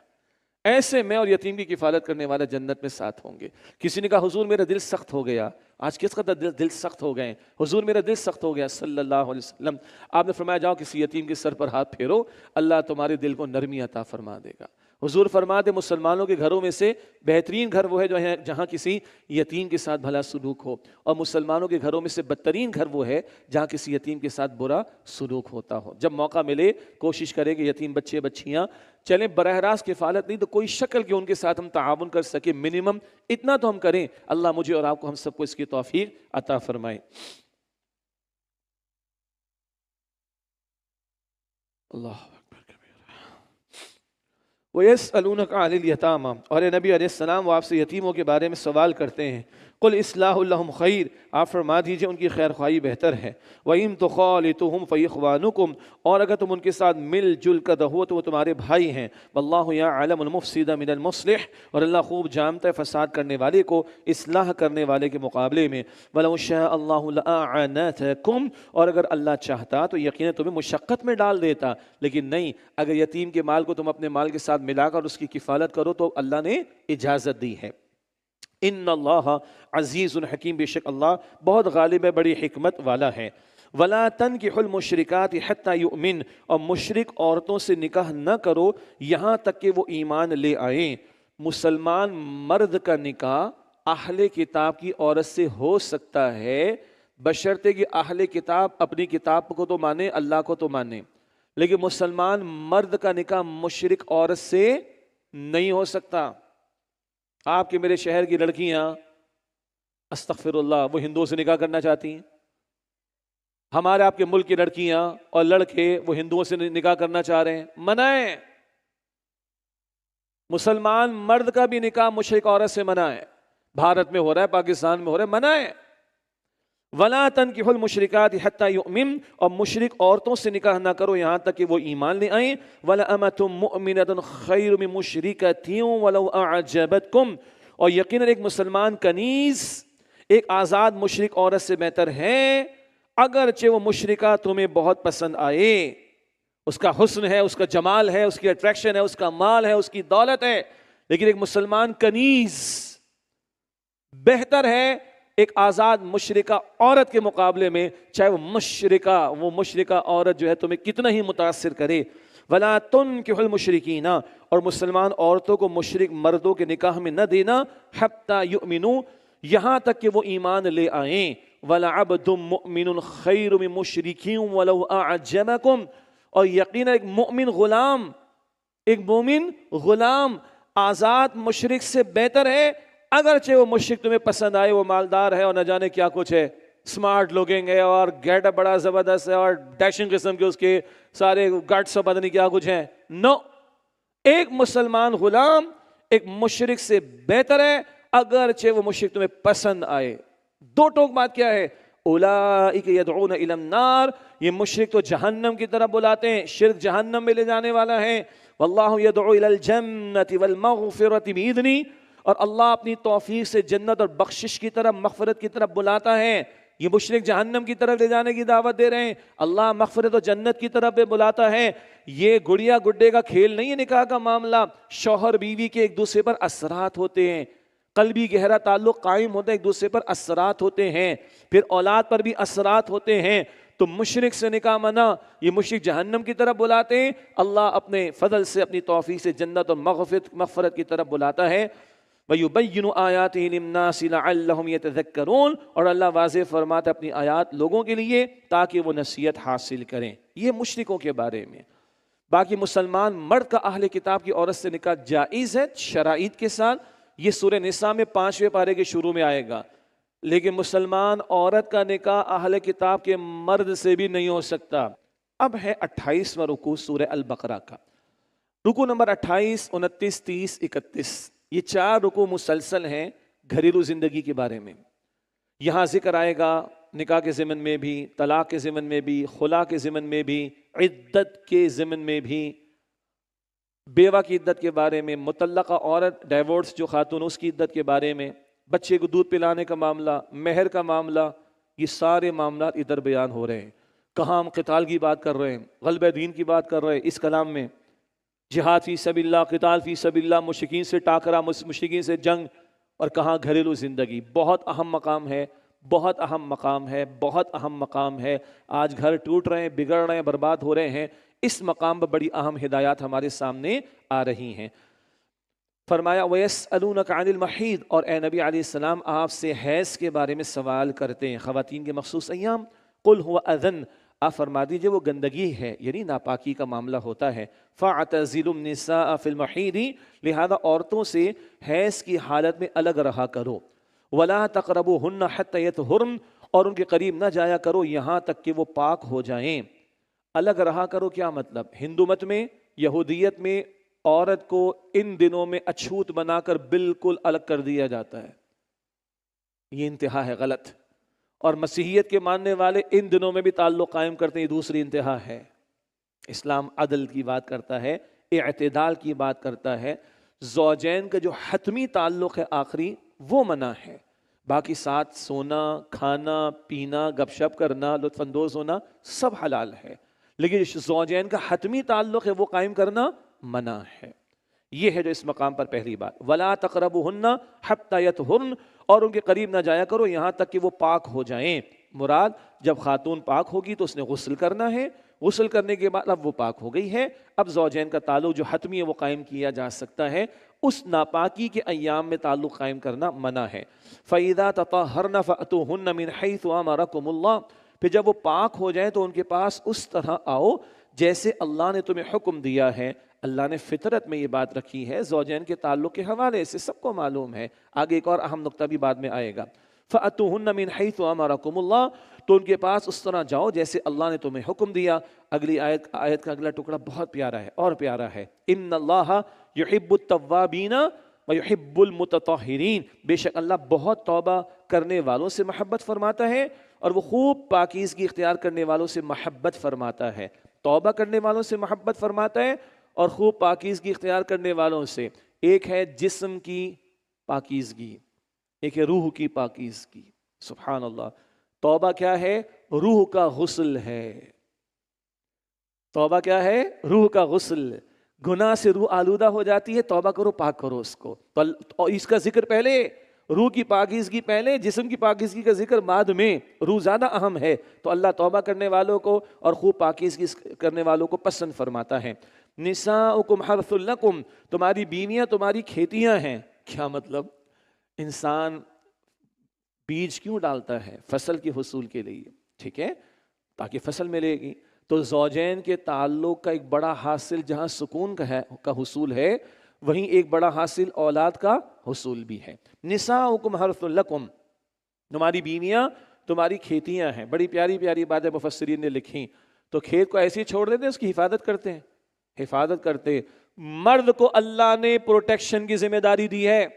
ایسے میں اور یتیم کی کفالت کرنے والا جنت میں ساتھ ہوں گے. کسی نے کہا حضور میرا دل سخت ہو گیا. آج کس قدر دل سخت ہو گئے، حضور میرا دل سخت ہو گیا صلی اللہ علیہ وسلم. آپ نے فرمایا جاؤ کسی یتیم کے سر پر ہاتھ پھیرو، اللہ تمہارے دل کو نرمی عطا فرما دے گا. حضور فرماتے مسلمانوں کے گھروں میں سے بہترین گھر وہ ہے جہاں کسی یتیم کے ساتھ بھلا سلوک ہو، اور مسلمانوں کے گھروں میں سے بدترین گھر وہ ہے جہاں کسی یتیم کے ساتھ برا سلوک ہوتا ہو. جب موقع ملے کوشش کریں کہ یتیم بچے بچیاں چلیں، براہ راست کفالت نہیں تو کوئی شکل کہ ان کے ساتھ ہم تعاون کر سکیں، منیمم اتنا تو ہم کریں. اللہ مجھے اور آپ کو، ہم سب کو اس کی توفیق عطا فرمائے. اللہ وَيَسْأَلُونَكَ عَنِ الْيَتَامَى، اور اے نبی علیہ السلام وہ آپ سے یتیموں کے بارے میں سوال کرتے ہیں. قُلْ إِصْلَاحٌ لَهُمْ خَيْرٌ، آپ فرما دیجئے ان کی خیر خواہی بہتر ہے. وَإِن تُخَالِطُوهُمْ فَإِخْوَانُكُمْ، اور اگر تم ان کے ساتھ مل جل کر رہو تو وہ تمہارے بھائی ہیں. وَاللَّهُ يَعْلَمُ الْمُفْسِدَ مِنَ الْمُصْلِحِ، اور اللہ خوب جانتا ہے فساد کرنے والے کو اصلاح کرنے والے کے مقابلے میں. وَلَوْ شَاءَ اللَّهُ لَأَعَانَتَكُمْ، اور اگر اللہ چاہتا تو یقیناً تمہیں مشقت میں ڈال دیتا، لیکن نہیں، اگر یتیم کے مال کو تم اپنے مال کے ساتھ ملا کر اس کی کفالت کرو تو اللہ نے اجازت دی ہے. ان اللہ عزیز الحکیم، بے شک اللہ بہت غالب ہے، بڑی حکمت والا ہے۔ ولا تنکحوا المشرکات حتی یؤمن، اور مشرک عورتوں سے نکاح نہ کرو یہاں تک کہ وہ ایمان لے آئیں۔ مسلمان مرد کا نکاح اہل کتاب کی عورت سے ہو سکتا ہے، بشرطے کہ اہل کتاب اپنی کتاب کو تو مانے، اللہ کو تو مانے، لیکن مسلمان مرد کا نکاح مشرک عورت سے نہیں ہو سکتا۔ آپ کے میرے شہر کی لڑکیاں استغفر اللہ وہ ہندوؤں سے نکاح کرنا چاہتی ہیں، ہمارے آپ کے ملک کی لڑکیاں اور لڑکے وہ ہندوؤں سے نکاح کرنا چاہ رہے ہیں، منع ہے۔ مسلمان مرد کا بھی نکاح مشرک عورت سے منع ہے، بھارت میں ہو رہا ہے، پاکستان میں ہو رہا ہے، منع ہے۔ وَلَا تَنْكِحُوا الْمُشْرِكَاتِ حَتَّى يُؤْمِنْ، اور مشرک عورتوں سے نکاح نہ کرو یہاں تک کہ وہ ایمان لے آئیں۔ وَلَأَمَةٌ مُؤْمِنَةٌ خَيْرٌ مِّن مُشْرِكَةٍ وَلَوْ أَعْجَبَتْكُمْ، اور یقیناً ایک مسلمان کنیز ایک آزاد مشرک عورت سے بہتر ہے، اگرچہ وہ مشرکہ تمہیں بہت پسند آئے، اس کا حسن ہے، اس کا جمال ہے، اس کی اٹریکشن ہے، اس کا مال ہے، اس کی دولت ہے، لیکن ایک مسلمان کنیز بہتر ہے ایک آزاد مشرکہ عورت کے مقابلے میں، چاہے وہ مشرکہ عورت جو ہے تمہیں کتنا ہی متاثر کرے۔ وَلَا تُنْكِحُوا الْمُشْرِكِينَ، اور مسلمان عورتوں کو مشرک مردوں کے نکاح میں نہ دینا، حَتَّى يُؤْمِنُوا، یہاں تک کہ وہ ایمان لے آئیں۔ وَلَعَبْدٌ مُؤْمِنٌ خَيْرٌ مِّن مُشْرِكٍ وَلَوْ أَعْجَبَكُمْ، اور یقینا ایک مومن غلام آزاد مشرک سے بہتر ہے، اگرچہ وہ مشرک تمہیں پسند آئے، وہ مالدار ہے اور نہ جانے کیا کچھ ہے، سمارٹ لوکنگ ہے اور گیٹ اپ بڑا زبردست ہے اور ڈیشنگ قسم کے اس کے سارے گٹس اور پتہ نہیں کیا کچھ ہیں۔ نو، ایک مسلمان غلام ایک مشرک سے بہتر ہے، اگرچہ وہ مشرک تمہیں پسند آئے۔ دو ٹوک بات کیا ہے؟ اولئک یدعون الی النار، یہ مشرک تو جہنم کی طرف بلاتے ہیں، شرک جہنم میں لے جانے والا ہے۔ واللہ یدعو الی الجنۃ والمغفرۃ بإذنہ، اور اللہ اپنی توفیق سے جنت اور بخشش کی طرف، مغفرت کی طرف بلاتا ہے۔ یہ مشرک جہنم کی طرف لے جانے کی دعوت دے رہے ہیں، اللہ مغفرت و جنت کی طرف بلاتا ہے۔ یہ گڑیا گڈے کا کھیل نہیں ہے نکاح کا معاملہ، شوہر بیوی کے ایک دوسرے پر اثرات ہوتے ہیں، قلبی گہرا تعلق قائم ہوتا ہے، ایک دوسرے پر اثرات ہوتے ہیں، پھر اولاد پر بھی اثرات ہوتے ہیں۔ تو مشرک سے نکاح منع، یہ مشرک جہنم کی طرف بلاتے ہیں، اللہ اپنے فضل سے اپنی توفیق سے جنت اور مغفرت کی طرف بلاتا ہے۔ وَيُبَيِّنُ آيَاتِهِ لِلنَّاسِ لَعَلَّهُمْ يَتَذَكَّرُونَ، اور اللہ واضح فرماتا ہے اپنی آیات لوگوں کے لیے تاکہ وہ نصیحت حاصل کریں۔ یہ مشرکوں کے بارے میں۔ باقی مسلمان مرد کا اہل کتاب کی عورت سے نکاح جائز ہے شرائط کے ساتھ، یہ سورہ نساء میں 5ویں پارے کے شروع میں آئے گا، لیکن مسلمان عورت کا نکاح اہل کتاب کے مرد سے بھی نہیں ہو سکتا۔ اب ہے 28واں رکوع سورہ البقرہ کا، رکوع نمبر 28، 29، 30، 31، یہ 4 رکوع مسلسل ہیں گھریلو زندگی کے بارے میں۔ یہاں ذکر آئے گا نکاح کے ضمن میں بھی، طلاق کے ضمن میں بھی، خلا کے ضمن میں بھی، عدت کے ضمن میں بھی، بیوہ کی عدت کے بارے میں، مطلقہ عورت ڈائیورس جو خاتون اس کی عدت کے بارے میں، بچے کو دودھ پلانے کا معاملہ، مہر کا معاملہ، یہ سارے معاملات ادھر بیان ہو رہے ہیں۔ کہاں ہم قتال کی بات کر رہے ہیں، غلبہ دین کی بات کر رہے ہیں اس کلام میں، جہاد فی سبیل اللہ، قتال فی سبیل اللہ، مشرکین سے ٹاکرا، مشرکین سے جنگ، اور کہاں گھریلو زندگی۔ بہت اہم مقام ہے، بہت اہم مقام ہے، بہت اہم مقام ہے۔ آج گھر ٹوٹ رہے ہیں، بگڑ رہے ہیں، برباد ہو رہے ہیں، اس مقام پر بڑی اہم ہدایات ہمارے سامنے آ رہی ہیں۔ فرمایا وَيَسْأَلُونَكَ عَنِ الْمَحِيضِ، اور اے نبی علیہ السلام آپ سے حیض کے بارے میں سوال کرتے ہیں، خواتین کے مخصوص ایام۔ قُلْ هُوَ أَذًى، آپ فرما دیجئے وہ گندگی ہے، یعنی ناپاکی کا معاملہ ہوتا ہے۔ فَاعْتَزِلُوا النِّسَاءَ فِي الْمَحِيضِ، لہذا عورتوں سے حیض کی حالت میں الگ رہا کرو۔ وَلَا تَقْرَبُوهُنَّ حَتَّى يَطْهُرْنَ، اور ان کے قریب نہ جایا کرو یہاں تک کہ وہ پاک ہو جائیں۔ الگ رہا کرو کیا مطلب؟ ہندو مت میں، یہودیت میں عورت کو ان دنوں میں اچھوت بنا کر بالکل الگ کر دیا جاتا ہے، یہ انتہا ہے غلط۔ اور مسیحیت کے ماننے والے ان دنوں میں بھی تعلق قائم کرتے ہیں، یہ دوسری انتہا ہے۔ اسلام عدل کی بات کرتا ہے، اعتدال کی بات کرتا ہے، زوجین کا جو حتمی تعلق ہے آخری وہ منع ہے، باقی ساتھ سونا، کھانا، پینا، گپ شپ کرنا، لطف اندوز ہونا سب حلال ہے، لیکن زوجین کا حتمی تعلق ہے وہ قائم کرنا منع ہے۔ یہ ہے جو اس مقام پر پہلی بات. ولا تقربوہن حتی یطہرن، اور ان کے قریب نہ جایا کرو یہاں تک کہ وہ پاک ہو جائیں. مراد جب خاتون پاک ہوگی تو اس نے غسل کرنا ہے، غسل کرنے کے بعد اب وہ پاک ہو گئی ہے، اب زوجین کا تعلق جو حتمی ہے وہ قائم کیا جا سکتا ہے. اس ناپاکی کے ایام میں تعلق قائم کرنا منع ہے. فَإِذَا تَطَهَّرْنَ فَأْتُوهُنَّ مِنْ حَيْثُ أَمَرَكُمُ اللَّهُ، پھر جب وہ پاک ہو جائیں تو ان کے پاس اس طرح آؤ جیسے اللہ نے تمہیں حکم دیا ہے. اللہ نے فطرت میں یہ بات رکھی ہے زوجین کے تعلق کے حوالے سے، سب کو معلوم ہے. آگے ایک اور اہم نقطہ بھی بعد میں آئے گا. فَأْتُوهُنَّ مِنْ حَيْثُ أَمَرَكُمُ اللَّهُ، تو ان کے پاس اس طرح جاؤ جیسے اللہ نے تمہیں حکم دیا. اگلی آیت کا اگلا ٹکڑا بہت پیارا ہے اور پیارا ہے. إِنَّ اللَّهَ يُحِبُّ التَّوَّابِينَ وَيُحِبُّ الْمُتَطَهِّرِينَ، بے شک اللہ بہت توبہ کرنے والوں سے محبت فرماتا ہے اور وہ خوب پاکیزگی اختیار کرنے والوں سے محبت فرماتا ہے. توبہ کرنے والوں سے محبت فرماتا ہے اور خوب پاکیزگی اختیار کرنے والوں سے. ایک ہے جسم کی پاکیزگی، ایک ہے روح کی پاکیزگی. سبحان اللہ. توبہ کیا ہے؟ روح کا غسل ہے. توبہ کیا ہے؟ روح کا غسل. گناہ سے روح آلودہ ہو جاتی ہے، توبہ کرو، پاک کرو اس کو. تو اس کا ذکر پہلے، روح کی پاکیزگی پہلے، جسم کی پاکیزگی کا ذکر بعد میں. روح زیادہ اہم ہے تو اللہ توبہ کرنے والوں کو اور خوب پاکیزگی کرنے والوں کو پسند فرماتا ہے. نساؤکم حرث لکم، تمہاری بیویاں تمہاری کھیتیاں ہیں. کیا مطلب؟ انسان بیج کیوں ڈالتا ہے؟ فصل کے حصول کے لیے، ٹھیک ہے، تاکہ فصل ملے گی. تو زوجین کے تعلق کا ایک بڑا حاصل جہاں سکون کا حصول ہے، وہیں ایک بڑا حاصل اولاد کا حصول بھی ہے. نساؤکم حرث لکم، تمہاری بیویاں تمہاری کھیتیاں ہیں. بڑی پیاری پیاری باتیں مفسرین نے لکھی. تو کھیت کو ایسے ہی چھوڑ دیتے ہیں، اس کی حفاظت کرتے ہیں. حفاظت کرتے. مرد کو اللہ نے پروٹیکشن کی ذمہ داری دی ہے.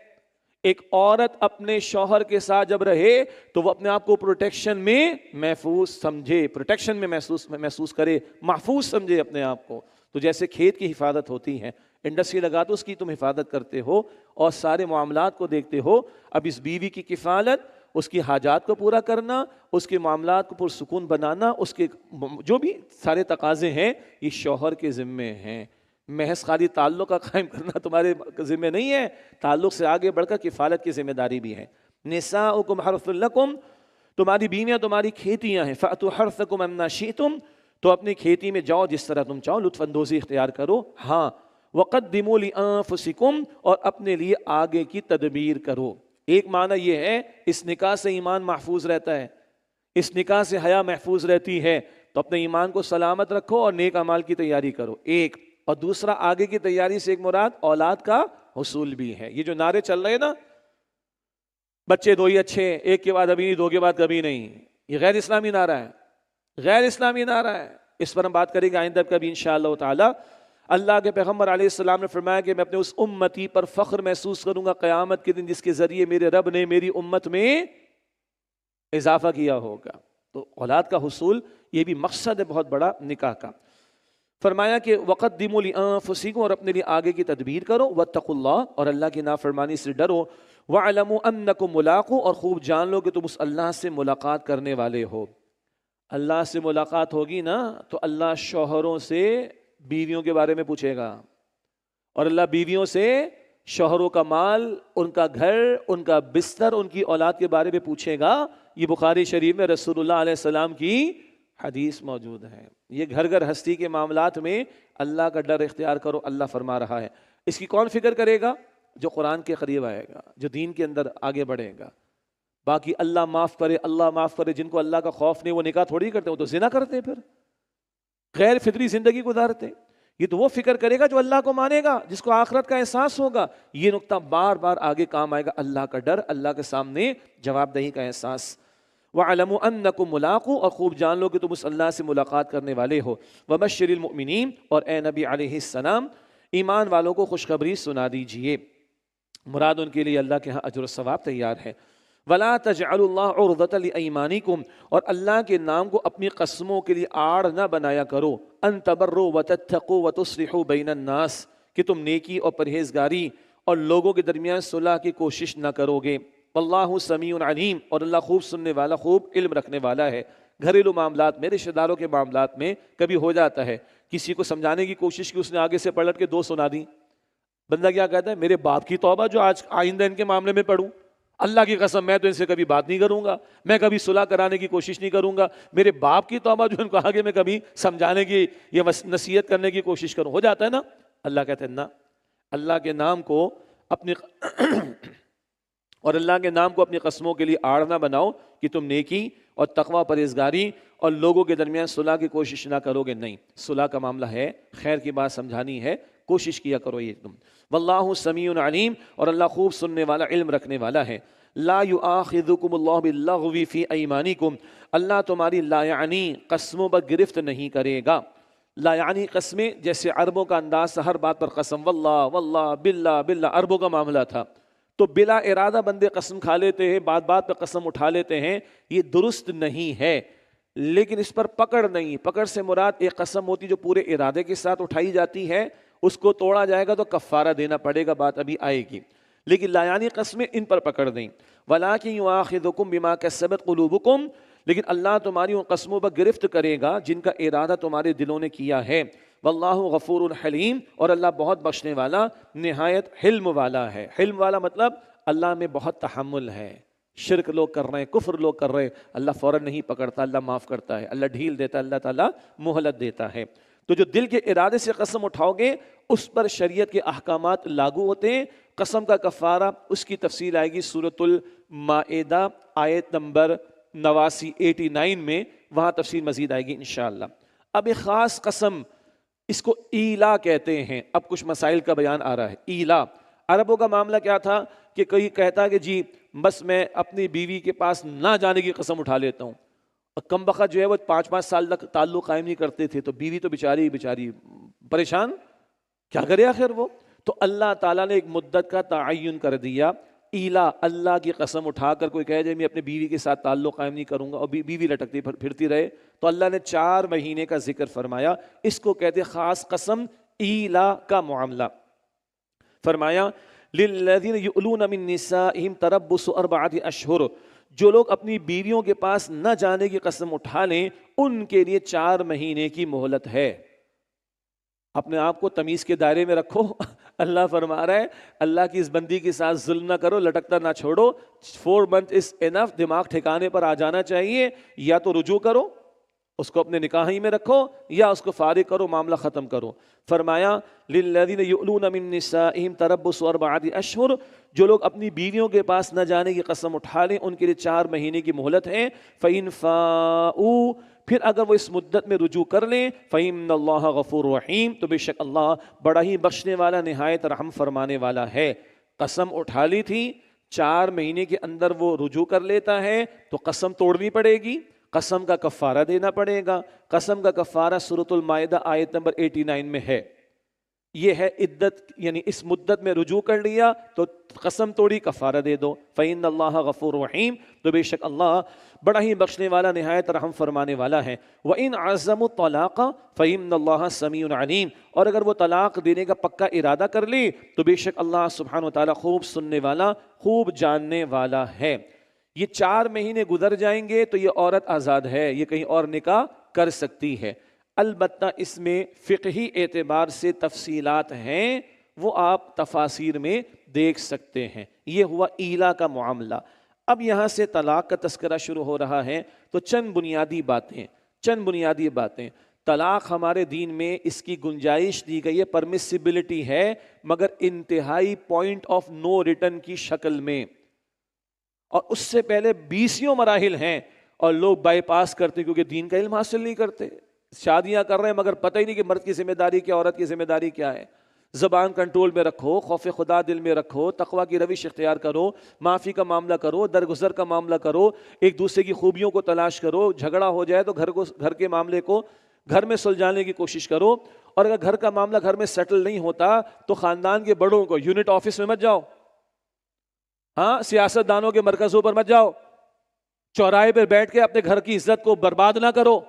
ایک عورت اپنے شوہر کے ساتھ جب رہے تو وہ اپنے آپ کو پروٹیکشن میں محفوظ سمجھے، پروٹیکشن میں محسوس کرے، محفوظ سمجھے اپنے آپ کو. تو جیسے کھیت کی حفاظت ہوتی ہے، انڈسٹری لگا تو اس کی تم حفاظت کرتے ہو اور سارے معاملات کو دیکھتے ہو. اب اس بیوی کی کفالت، اس کی حاجات کو پورا کرنا، اس کے معاملات کو پرسکون بنانا، اس کے جو بھی سارے تقاضے ہیں یہ شوہر کے ذمے ہیں. محض خالی تعلق کا قائم کرنا تمہارے ذمہ نہیں ہے، تعلق سے آگے بڑھ کر کفالت کی ذمہ داری بھی ہے. نساؤکم حرث لکم، تمہاری بیویاں تمہاری کھیتیاں ہیں. فأتوا حرثکم انا شئتم، تو اپنی کھیتی میں جاؤ جس طرح تم چاہو، لطف اندوزی اختیار کرو. ہاں، وقدموا لانفسکم، اور اپنے لیے آگے کی تدبیر کرو. ایک معنی یہ ہے اس نکاح سے ایمان محفوظ رہتا ہے، اس نکاح سے حیا محفوظ رہتی ہے. تو اپنے ایمان کو سلامت رکھو اور نیک اعمال کی تیاری کرو. ایک اور دوسرا آگے کی تیاری سے ایک مراد اولاد کا حصول بھی ہے. یہ جو نعرے چل رہے ہیں نا، بچے دو ہی اچھے، ایک کے بعد ابھی نہیں، دو کے بعد کبھی نہیں، یہ غیر اسلامی نعرہ ہے، غیر اسلامی نعرہ ہے. اس پر ہم بات کریں گے آئندہ کبھی انشاءاللہ تعالی. اللہ کے پیغمبر علیہ السلام نے فرمایا کہ میں اپنے اس امتی پر فخر محسوس کروں گا قیامت کے دن جس کے ذریعے میرے رب نے میری امت میں اضافہ کیا ہوگا. تو اولاد کا حصول یہ بھی مقصد ہے بہت بڑا نکاح کا. فرمایا کہ وقدموا لانفسکم، اور اپنے لیے آگے کی تدبیر کرو. واتقوا اللہ، اور اللہ کی نافرمانی سے ڈرو. واعلموا انکم ملاقو، اور خوب جان لو کہ تم اس اللہ سے ملاقات کرنے والے ہو. اللہ سے ملاقات ہوگی نا تو اللہ شوہروں سے بیویوں کے بارے میں پوچھے گا، اور اللہ بیویوں سے شوہروں کا مال، ان کا گھر، ان کا بستر، ان کی اولاد کے بارے میں پوچھے گا. یہ بخاری شریف میں رسول اللہ علیہ السلام کی حدیث موجود ہے. یہ گھر گھر ہستی کے معاملات میں اللہ کا ڈر اختیار کرو، اللہ فرما رہا ہے. اس کی کون فکر کرے گا؟ جو قرآن کے قریب آئے گا، جو دین کے اندر آگے بڑھے گا. باقی اللہ معاف کرے، اللہ معاف کرے، جن کو اللہ کا خوف نہیں وہ نکاح تھوڑی کرتے، وہ تو زنا کرتے، پھر غیر فطری زندگی گزارتے. یہ تو وہ فکر کرے گا جو اللہ کو مانے گا، جس کو آخرت کا احساس ہوگا. یہ نقطہ بار بار آگے کام آئے گا، اللہ کا ڈر، اللہ کے سامنے جواب دہی کا احساس. وَعَلَمُوا أَنَّكُمْ مُلَاقُو، اور خوب جان لو کہ تم اس اللہ سے ملاقات کرنے والے ہو. وَبَشِّرِ الْمُؤْمِنِينَ، اور اے نبی علیہ السلام ایمان والوں کو خوشخبری سنا دیجئے. مراد ان کے لیے اللہ کے ہاں اجر و ثواب تیار ہے. وَلَا تَجْعَلُوا اللَّهَ عُرْضَةً لِأَيْمَانِكُمْ، اور اللہ کے نام کو اپنی قسموں کے لیے آڑ نہ بنایا کرو. أَن تَبَرُّوا وَتَتَّقُوا وَتُصْلِحُوا بَيْنَ النَّاسِ، کہ تم نیکی اور پرہیزگاری اور لوگوں کے درمیان صلح کی کوشش نہ کرو گے. واللہ سمیع علیم، اور اللہ خوب سننے والا، خوب علم رکھنے والا ہے. گھریلو معاملات میں، رشتہ داروں کے معاملات میں کبھی ہو جاتا ہے کسی کو سمجھانے کی کوشش کی، اس نے آگے سے پلٹ کے دو سنا دی. بندہ کیا کہتا ہے؟ میرے باپ کی توبہ جو آج آئندہ ان کے معاملے میں پڑھوں، اللہ کی قسم میں تو ان سے کبھی بات نہیں کروں گا، میں کبھی صلح کرانے کی کوشش نہیں کروں گا، میرے باپ کی توبہ جو ان کو آگے میں کبھی سمجھانے کی یا نصیحت کرنے کی کوشش کروں۔ ہو جاتا ہے نا؟ اللہ کہتے ہیں نا، اللہ کے نام کو اپنی اور اللہ کے نام کو اپنی قسموں کے لیے آڑ نہ بناؤ کہ تم نیکی اور تقوی پرہیزگاری اور لوگوں کے درمیان صلح کی کوشش نہ کرو گے۔ نہیں، صلح کا معاملہ ہے، خیر کی بات سمجھانی ہے، کوشش کیا کرو یہ تم۔ واللہ سمیع علیم، اور اللہ خوب سننے والا، علم رکھنے والا ہے۔ لا یؤاخذکم اللہ باللغو فی ایمانکم، اللہ تمہاری لا یعنی قسموں پر گرفت نہیں کرے گا۔ لا یعنی قسمیں جیسے عربوں کا انداز تھا، ہر بات پر قسم، واللہ واللہ باللہ باللہ، عربوں کا معاملہ تھا، تو بلا ارادہ بندے قسم کھا لیتے ہیں، بات بات پہ قسم اٹھا لیتے ہیں، یہ درست نہیں ہے۔ لیکن اس پر پکڑ نہیں، پکڑ سے مراد ایک قسم ہوتی جو پورے ارادے کے ساتھ اٹھائی جاتی ہے، اس کو توڑا جائے گا تو کفارہ دینا پڑے گا، بات ابھی آئے گی۔ لیکن لایانی قسمیں ان پر پکڑ نہیں۔ وَلَٰكِن يُؤَاخِذُكُم بِمَا كَسَّبَتْ قُلُوبُكُم، لیکن اللہ تمہاری ان قسموں پر گرفت کرے گا جن کا ارادہ تمہارے دلوں نے کیا ہے۔ واللہ غفور حلیم، اور اللہ بہت بخشنے والا، نہایت حلم والا ہے۔ حلم والا مطلب اللہ میں بہت تحمل ہے۔ شرک لوگ کر رہے ہیں، کفر لوگ کر رہے ہیں، اللہ فوراً نہیں پکڑتا، اللہ معاف کرتا ہے، اللہ ڈھیل دیتا ہے، اللہ تعالیٰ مہلت دیتا ہے۔ تو جو دل کے ارادے سے قسم اٹھاؤ گے اس پر شریعت کے احکامات لاگو ہوتے ہیں۔ قسم کا کفارہ اس کی تفصیل آئے گی سورۃ المائدہ آیت نمبر 89 میں، وہاں تفصیل مزید آئے گی انشاءاللہ۔ اب ایک خاص قسم، اس کو ایلا کہتے ہیں۔ اب کچھ مسائل کا بیان آ رہا ہے۔ ایلا، عربوں کا معاملہ کیا تھا کہ کوئی کہتا کہ جی بس میں اپنی بیوی کے پاس نہ جانے کی قسم اٹھا لیتا ہوں، اور کم بخت جو ہے وہ 5 سال تک تعلق قائم نہیں کرتے تھے، تو بیوی تو بیچاری پریشان، کیا کرے آخر وہ؟ تو اللہ تعالیٰ نے ایک مدت کا تعین کر دیا۔ ایلا، اللہ کی قسم اٹھا کر کوئی کہے جائے میں اپنے بیوی کے ساتھ تعلق قائم نہیں کروں گا، اور بیوی لٹکتی پھرتی رہے، تو اللہ نے 4 مہینے کا ذکر فرمایا۔ اس کو کہتے خاص قسم، ایلا کا معاملہ۔ فرمایا للذین یؤلون من نسائہم تربص 4 اشہر، جو لوگ اپنی بیویوں کے پاس نہ جانے کی قسم اٹھا لیں ان کے لیے 4 مہینے کی مہلت ہے۔ اپنے آپ کو تمیز کے دائرے میں رکھو، اللہ فرما رہا ہے اللہ کی اس بندی کے ساتھ ظلم نہ کرو، لٹکتا نہ چھوڑو، 4 months is enough، دماغ ٹھکانے پر آ جانا چاہیے، یا تو رجوع کرو، اس کو اپنے نکاح ہی میں رکھو، یا اس کو فارغ کرو، معاملہ ختم کرو۔ فرمایا للذین یؤلون من نسائہم تربص 4 اشہر، جو لوگ اپنی بیویوں کے پاس نہ جانے کی قسم اٹھا لیں ان کے لیے 4 مہینے کی مہلت ہے۔ فإن فاؤوا، پھر اگر وہ اس مدت میں رجوع کر لیں، فإن اللہ غفور رحیم، تو بے شک اللہ بڑا ہی بخشنے والا، نہایت رحم فرمانے والا ہے۔ قسم اٹھا لی تھی، 4 مہینے کے اندر وہ رجوع کر لیتا ہے تو قسم توڑنی پڑے گی، قسم کا کفارہ دینا پڑے گا۔ قسم کا کفارہ سورۃ المائدہ آیت نمبر 89 میں ہے۔ یہ ہے عدت، یعنی اس مدت میں رجوع کر لیا تو قسم توڑی، کفارہ دے دو۔ فإن اللہ غفور رحیم، تو بے شک اللہ بڑا ہی بخشنے والا، نہایت رحم فرمانے والا ہے۔ وإن عزموا الطلاق فإن اللہ سمیع علیم، اور اگر وہ طلاق دینے کا پکا ارادہ کر لی تو بے شک اللہ سبحانہ وتعالی خوب سننے والا، خوب جاننے والا ہے۔ یہ 4 مہینے گزر جائیں گے تو یہ عورت آزاد ہے، یہ کہیں اور نکاح کر سکتی ہے۔ البتہ اس میں فقہی اعتبار سے تفصیلات ہیں، وہ آپ تفاسیر میں دیکھ سکتے ہیں۔ یہ ہوا ایلا کا معاملہ۔ اب یہاں سے طلاق کا تذکرہ شروع ہو رہا ہے، تو چند بنیادی باتیں۔ طلاق ہمارے دین میں اس کی گنجائش دی گئی ہے، پرمیسیبلٹی ہے، مگر انتہائی پوائنٹ آف نو ریٹرن کی شکل میں، اور اس سے پہلے 20 مراحل ہیں، اور لوگ بائی پاس کرتے کیونکہ دین کا علم حاصل نہیں کرتے۔ شادیاں کر رہے ہیں مگر پتہ ہی نہیں کہ مرد کی ذمہ داری کیا، عورت کی ذمہ داری کیا ہے۔ زبان کنٹرول میں رکھو، خوف خدا دل میں رکھو، تقوی کی روش اختیار کرو، معافی کا معاملہ کرو، درگزر کا معاملہ کرو، ایک دوسرے کی خوبیوں کو تلاش کرو، جھگڑا ہو جائے تو گھر کے معاملے کو گھر میں سلجھانے کی کوشش کرو، اور اگر گھر کا معاملہ گھر میں سیٹل نہیں ہوتا تو خاندان کے بڑوں کو یونٹ آفس میں مت جاؤ، ہاں سیاست دانوں کے مرکزوں پر مت جاؤ، چوراہے پر بیٹھ کے اپنے گھر کی عزت کو برباد نہ کرو۔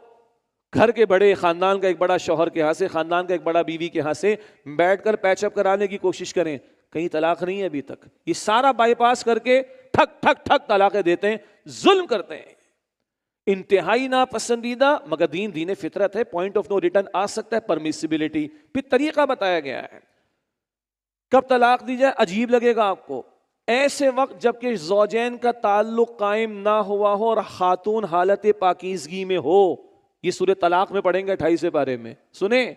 گھر کے بڑے، خاندان کا ایک بڑا شوہر کے ہاں سے، خاندان کا ایک بڑا بیوی کے ہاں سے بیٹھ کر پیچ اپ کرانے کی کوشش کریں۔ کہیں طلاق نہیں ہے ابھی تک، یہ سارا بائی پاس کر کے ٹھک ٹھک ٹھک طلاقیں دیتے ہیں، ظلم کرتے ہیں، انتہائی ناپسندیدہ۔ مگر دین فطرت ہے، پوائنٹ آف نو ریٹرن آ سکتا ہے، پرمیسیبلٹی، پھر طریقہ بتایا گیا ہے۔ کب طلاق دی جائے؟ عجیب لگے گا آپ کو، ایسے وقت جب کہ زوجین کا تعلق قائم نہ ہوا ہو اور خاتون حالت پاکیزگی میں ہو. یہ سورہ طلاق میں پڑھیں گے 28 پارے میں. سنیں،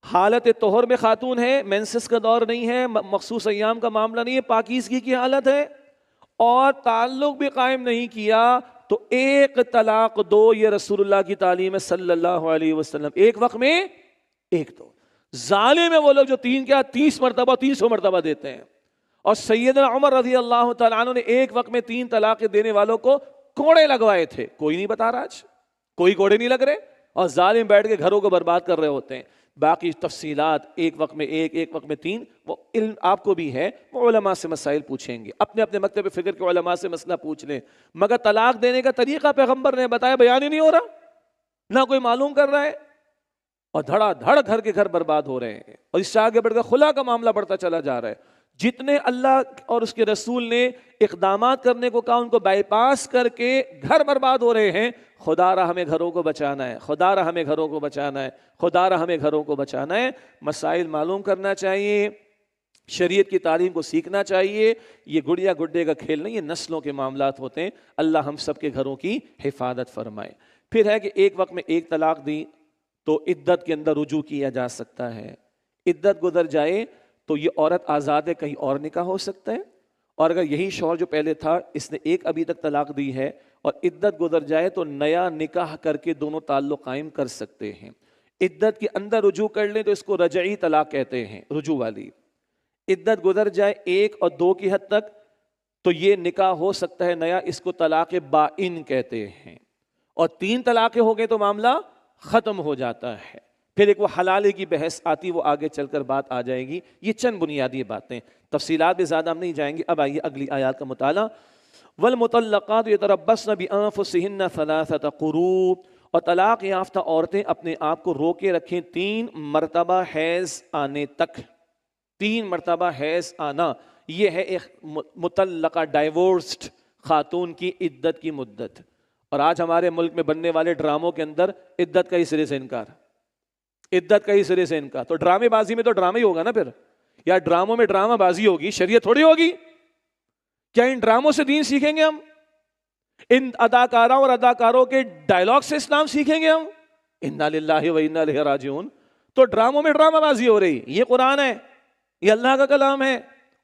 حالت طہر میں خاتون ہے، مینسس کا دور نہیں ہے، مخصوص ایام کا معاملہ نہیں ہے، پاکیزگی کی حالت ہے اور تعلق بھی قائم نہیں کیا تو ایک طلاق دو. یہ رسول اللہ کی تعلیم ہے صلی اللہ علیہ وسلم. ایک وقت میں ایک دو. ظالم ہے وہ لوگ جو 30 مرتبہ 300 مرتبہ دیتے ہیں. اور سیدنا عمر رضی اللہ تعالیٰ عنہ نے ایک وقت میں 3 طلاقیں دینے والوں کو کوڑے لگوائے تھے. کوئی نہیں بتا رہا آج، کوئی کوڑے نہیں لگ رہے، اور ظالم بیٹھ کے گھروں کو برباد کر رہے ہوتے ہیں. باقی تفصیلات ایک وقت میں ایک وقت میں 3، وہ علم آپ کو بھی ہے، وہ علماء سے مسائل پوچھیں گے، اپنے اپنے مکتب فکر کے علماء سے مسئلہ پوچھ لیں. مگر طلاق دینے کا طریقہ پیغمبر نے بتایا، بیان ہی نہیں ہو رہا، نہ کوئی معلوم کر رہا ہے، اور دھڑا دھڑ گھر کے گھر برباد ہو رہے ہیں. اور اس سے آگے بڑھ کر خلا کا معاملہ بڑھتا چلا جا رہا ہے. جتنے اللہ اور اس کے رسول نے اقدامات کرنے کو کہا ان کو بائی پاس کر کے گھر برباد ہو رہے ہیں. خدا را ہمیں گھروں کو بچانا ہے، خدا را ہمیں گھروں کو بچانا ہے، خدا را ہمیں گھروں کو بچانا ہے. مسائل معلوم کرنا چاہیے، شریعت کی تعلیم کو سیکھنا چاہیے. یہ گڑیا گڈے کا کھیل نہیں، یہ نسلوں کے معاملات ہوتے ہیں. اللہ ہم سب کے گھروں کی حفاظت فرمائے. پھر ہے کہ ایک وقت میں ایک طلاق دی تو عدت کے اندر رجوع کیا جا سکتا ہے. عدت گزر جائے تو یہ عورت آزاد ہے، کہیں اور نکاح ہو سکتا ہے. اور اگر یہی شوہر جو پہلے تھا اس نے ایک ابھی تک طلاق دی ہے اور عدت گزر جائے تو نیا نکاح کر کے دونوں تعلق قائم کر سکتے ہیں. عدت کے اندر رجوع کر لیں تو اس کو رجعی طلاق کہتے ہیں، رجوع والی. عدت گزر جائے 1 اور 2 کی حد تک تو یہ نکاح ہو سکتا ہے نیا، اس کو طلاق بائن کہتے ہیں. اور 3 طلاقیں ہو گئے تو معاملہ ختم ہو جاتا ہے. پھر ایک وہ حلالے کی بحث آتی، وہ آگے چل کر بات آ جائے گی. یہ چند بنیادی باتیں، تفصیلات بھی زیادہ ہم نہیں جائیں گے. اب آئیے اگلی آیات کا مطالعہ. والمطلقات یتربصن بانفسهن 3 قروء، اور طلاق یافتہ عورتیں اپنے آپ کو روکے رکھیں 3 مرتبہ حیض آنے تک. 3 مرتبہ حیض آنا یہ ہے ایک مطلقہ ڈائیورسڈ خاتون کی عدت کی مدت. اور آج ہمارے ملک میں بننے والے ڈراموں کے اندر عدت کا ہی سرے سے انکار، عدت کا ہی سرے سے انکار. تو ڈرامے بازی میں تو ڈرامہ ہی ہوگا نا پھر، یا ڈراموں میں ڈرامہ بازی ہوگی، شریعت تھوڑی ہوگی. کیا ان ڈراموں سے دین سیکھیں گے ہم؟ ان اداکاروں اور اداکاروں کے ڈائلاگ سے اسلام سیکھیں گے ہم؟ انا للہ و انا الیہ راجعون. تو ڈراموں میں ڈرامہ بازی ہو رہی. یہ قرآن ہے، یہ اللہ کا کلام ہے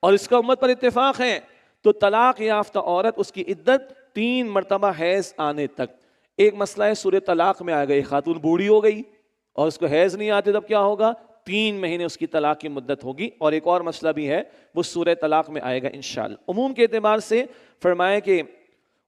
اور اس کا امت پر اتفاق ہے. تو طلاق یافتہ عورت اس کی عدت 3 مرتبہ حیض آنے تک. ایک مسئلہ ہے سورہ طلاق میں آ گئی، خاتون بوڑھی ہو گئی اور اس کو حیض نہیں آتے تب کیا ہوگا؟ 3 مہینے اس کی طلاق کی مدت ہوگی. اور ایک اور مسئلہ بھی ہے وہ سورہ طلاق میں آئے گا انشاءاللہ. عموم کے اعتبار سے فرمایا کہ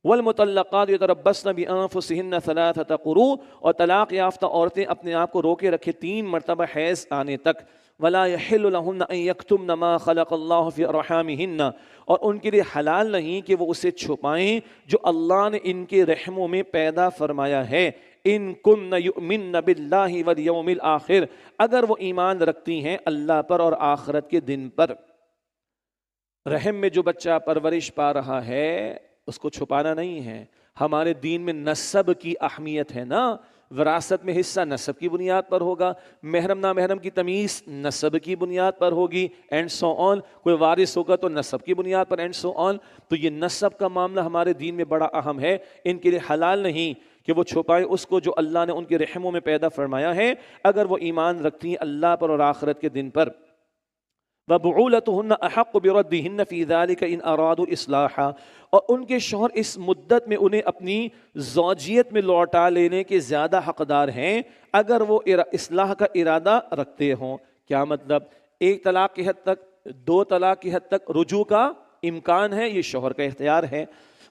والمطلقات یتربصن بانفسهن 3 قروء، اور طلاق یافتہ عورتیں اپنے آپ کو روکے رکھے 3 مرتبہ حیض آنے تک. ولا يحل لهن ان يكتمن ما خلق الله في ارحامهن، اور ان کے لیے حلال نہیں کہ وہ اسے چھپائیں جو اللہ نے ان کے رحموں میں پیدا فرمایا ہے. ان کن یؤمن باللہ والیوم الاخر، اگر وہ ایمان رکھتی ہیں اللہ پر اور آخرت کے دن پر. رحم میں جو بچہ پرورش پا رہا ہے اس کو چھپانا نہیں ہے. ہمارے دین میں نسب کی اہمیت ہے نا، وراثت میں حصہ نسب کی بنیاد پر ہوگا، محرم نامحرم کی تمیز نسب کی بنیاد پر ہوگی، اینڈ سو آن. کوئی وارث ہوگا تو نسب کی بنیاد پر، اینڈ سو آن. تو یہ نسب کا معاملہ ہمارے دین میں بڑا اہم ہے. ان کے لیے حلال نہیں کہ وہ چھپائیں اس کو جو اللہ نے ان کے رحموں میں پیدا فرمایا ہے اگر وہ ایمان رکھتی ہیں اللہ پر اور آخرت کے دن پر. وَبُعُولَتُهُنَّ أَحَقُّ بِرَدِّهِنَّ فِي ذَلِكَ إِنْ أَرَادُوا إِصْلَاحًا، اور ان کے شوہر اس مدت میں انہیں اپنی زوجیت میں لوٹا لینے کے زیادہ حقدار ہیں اگر وہ اصلاح کا ارادہ رکھتے ہوں. کیا مطلب؟ 1 طلاق کی حد تک، 2 طلاق کی حد تک رجوع کا امکان ہے، یہ شوہر کا اختیار ہے.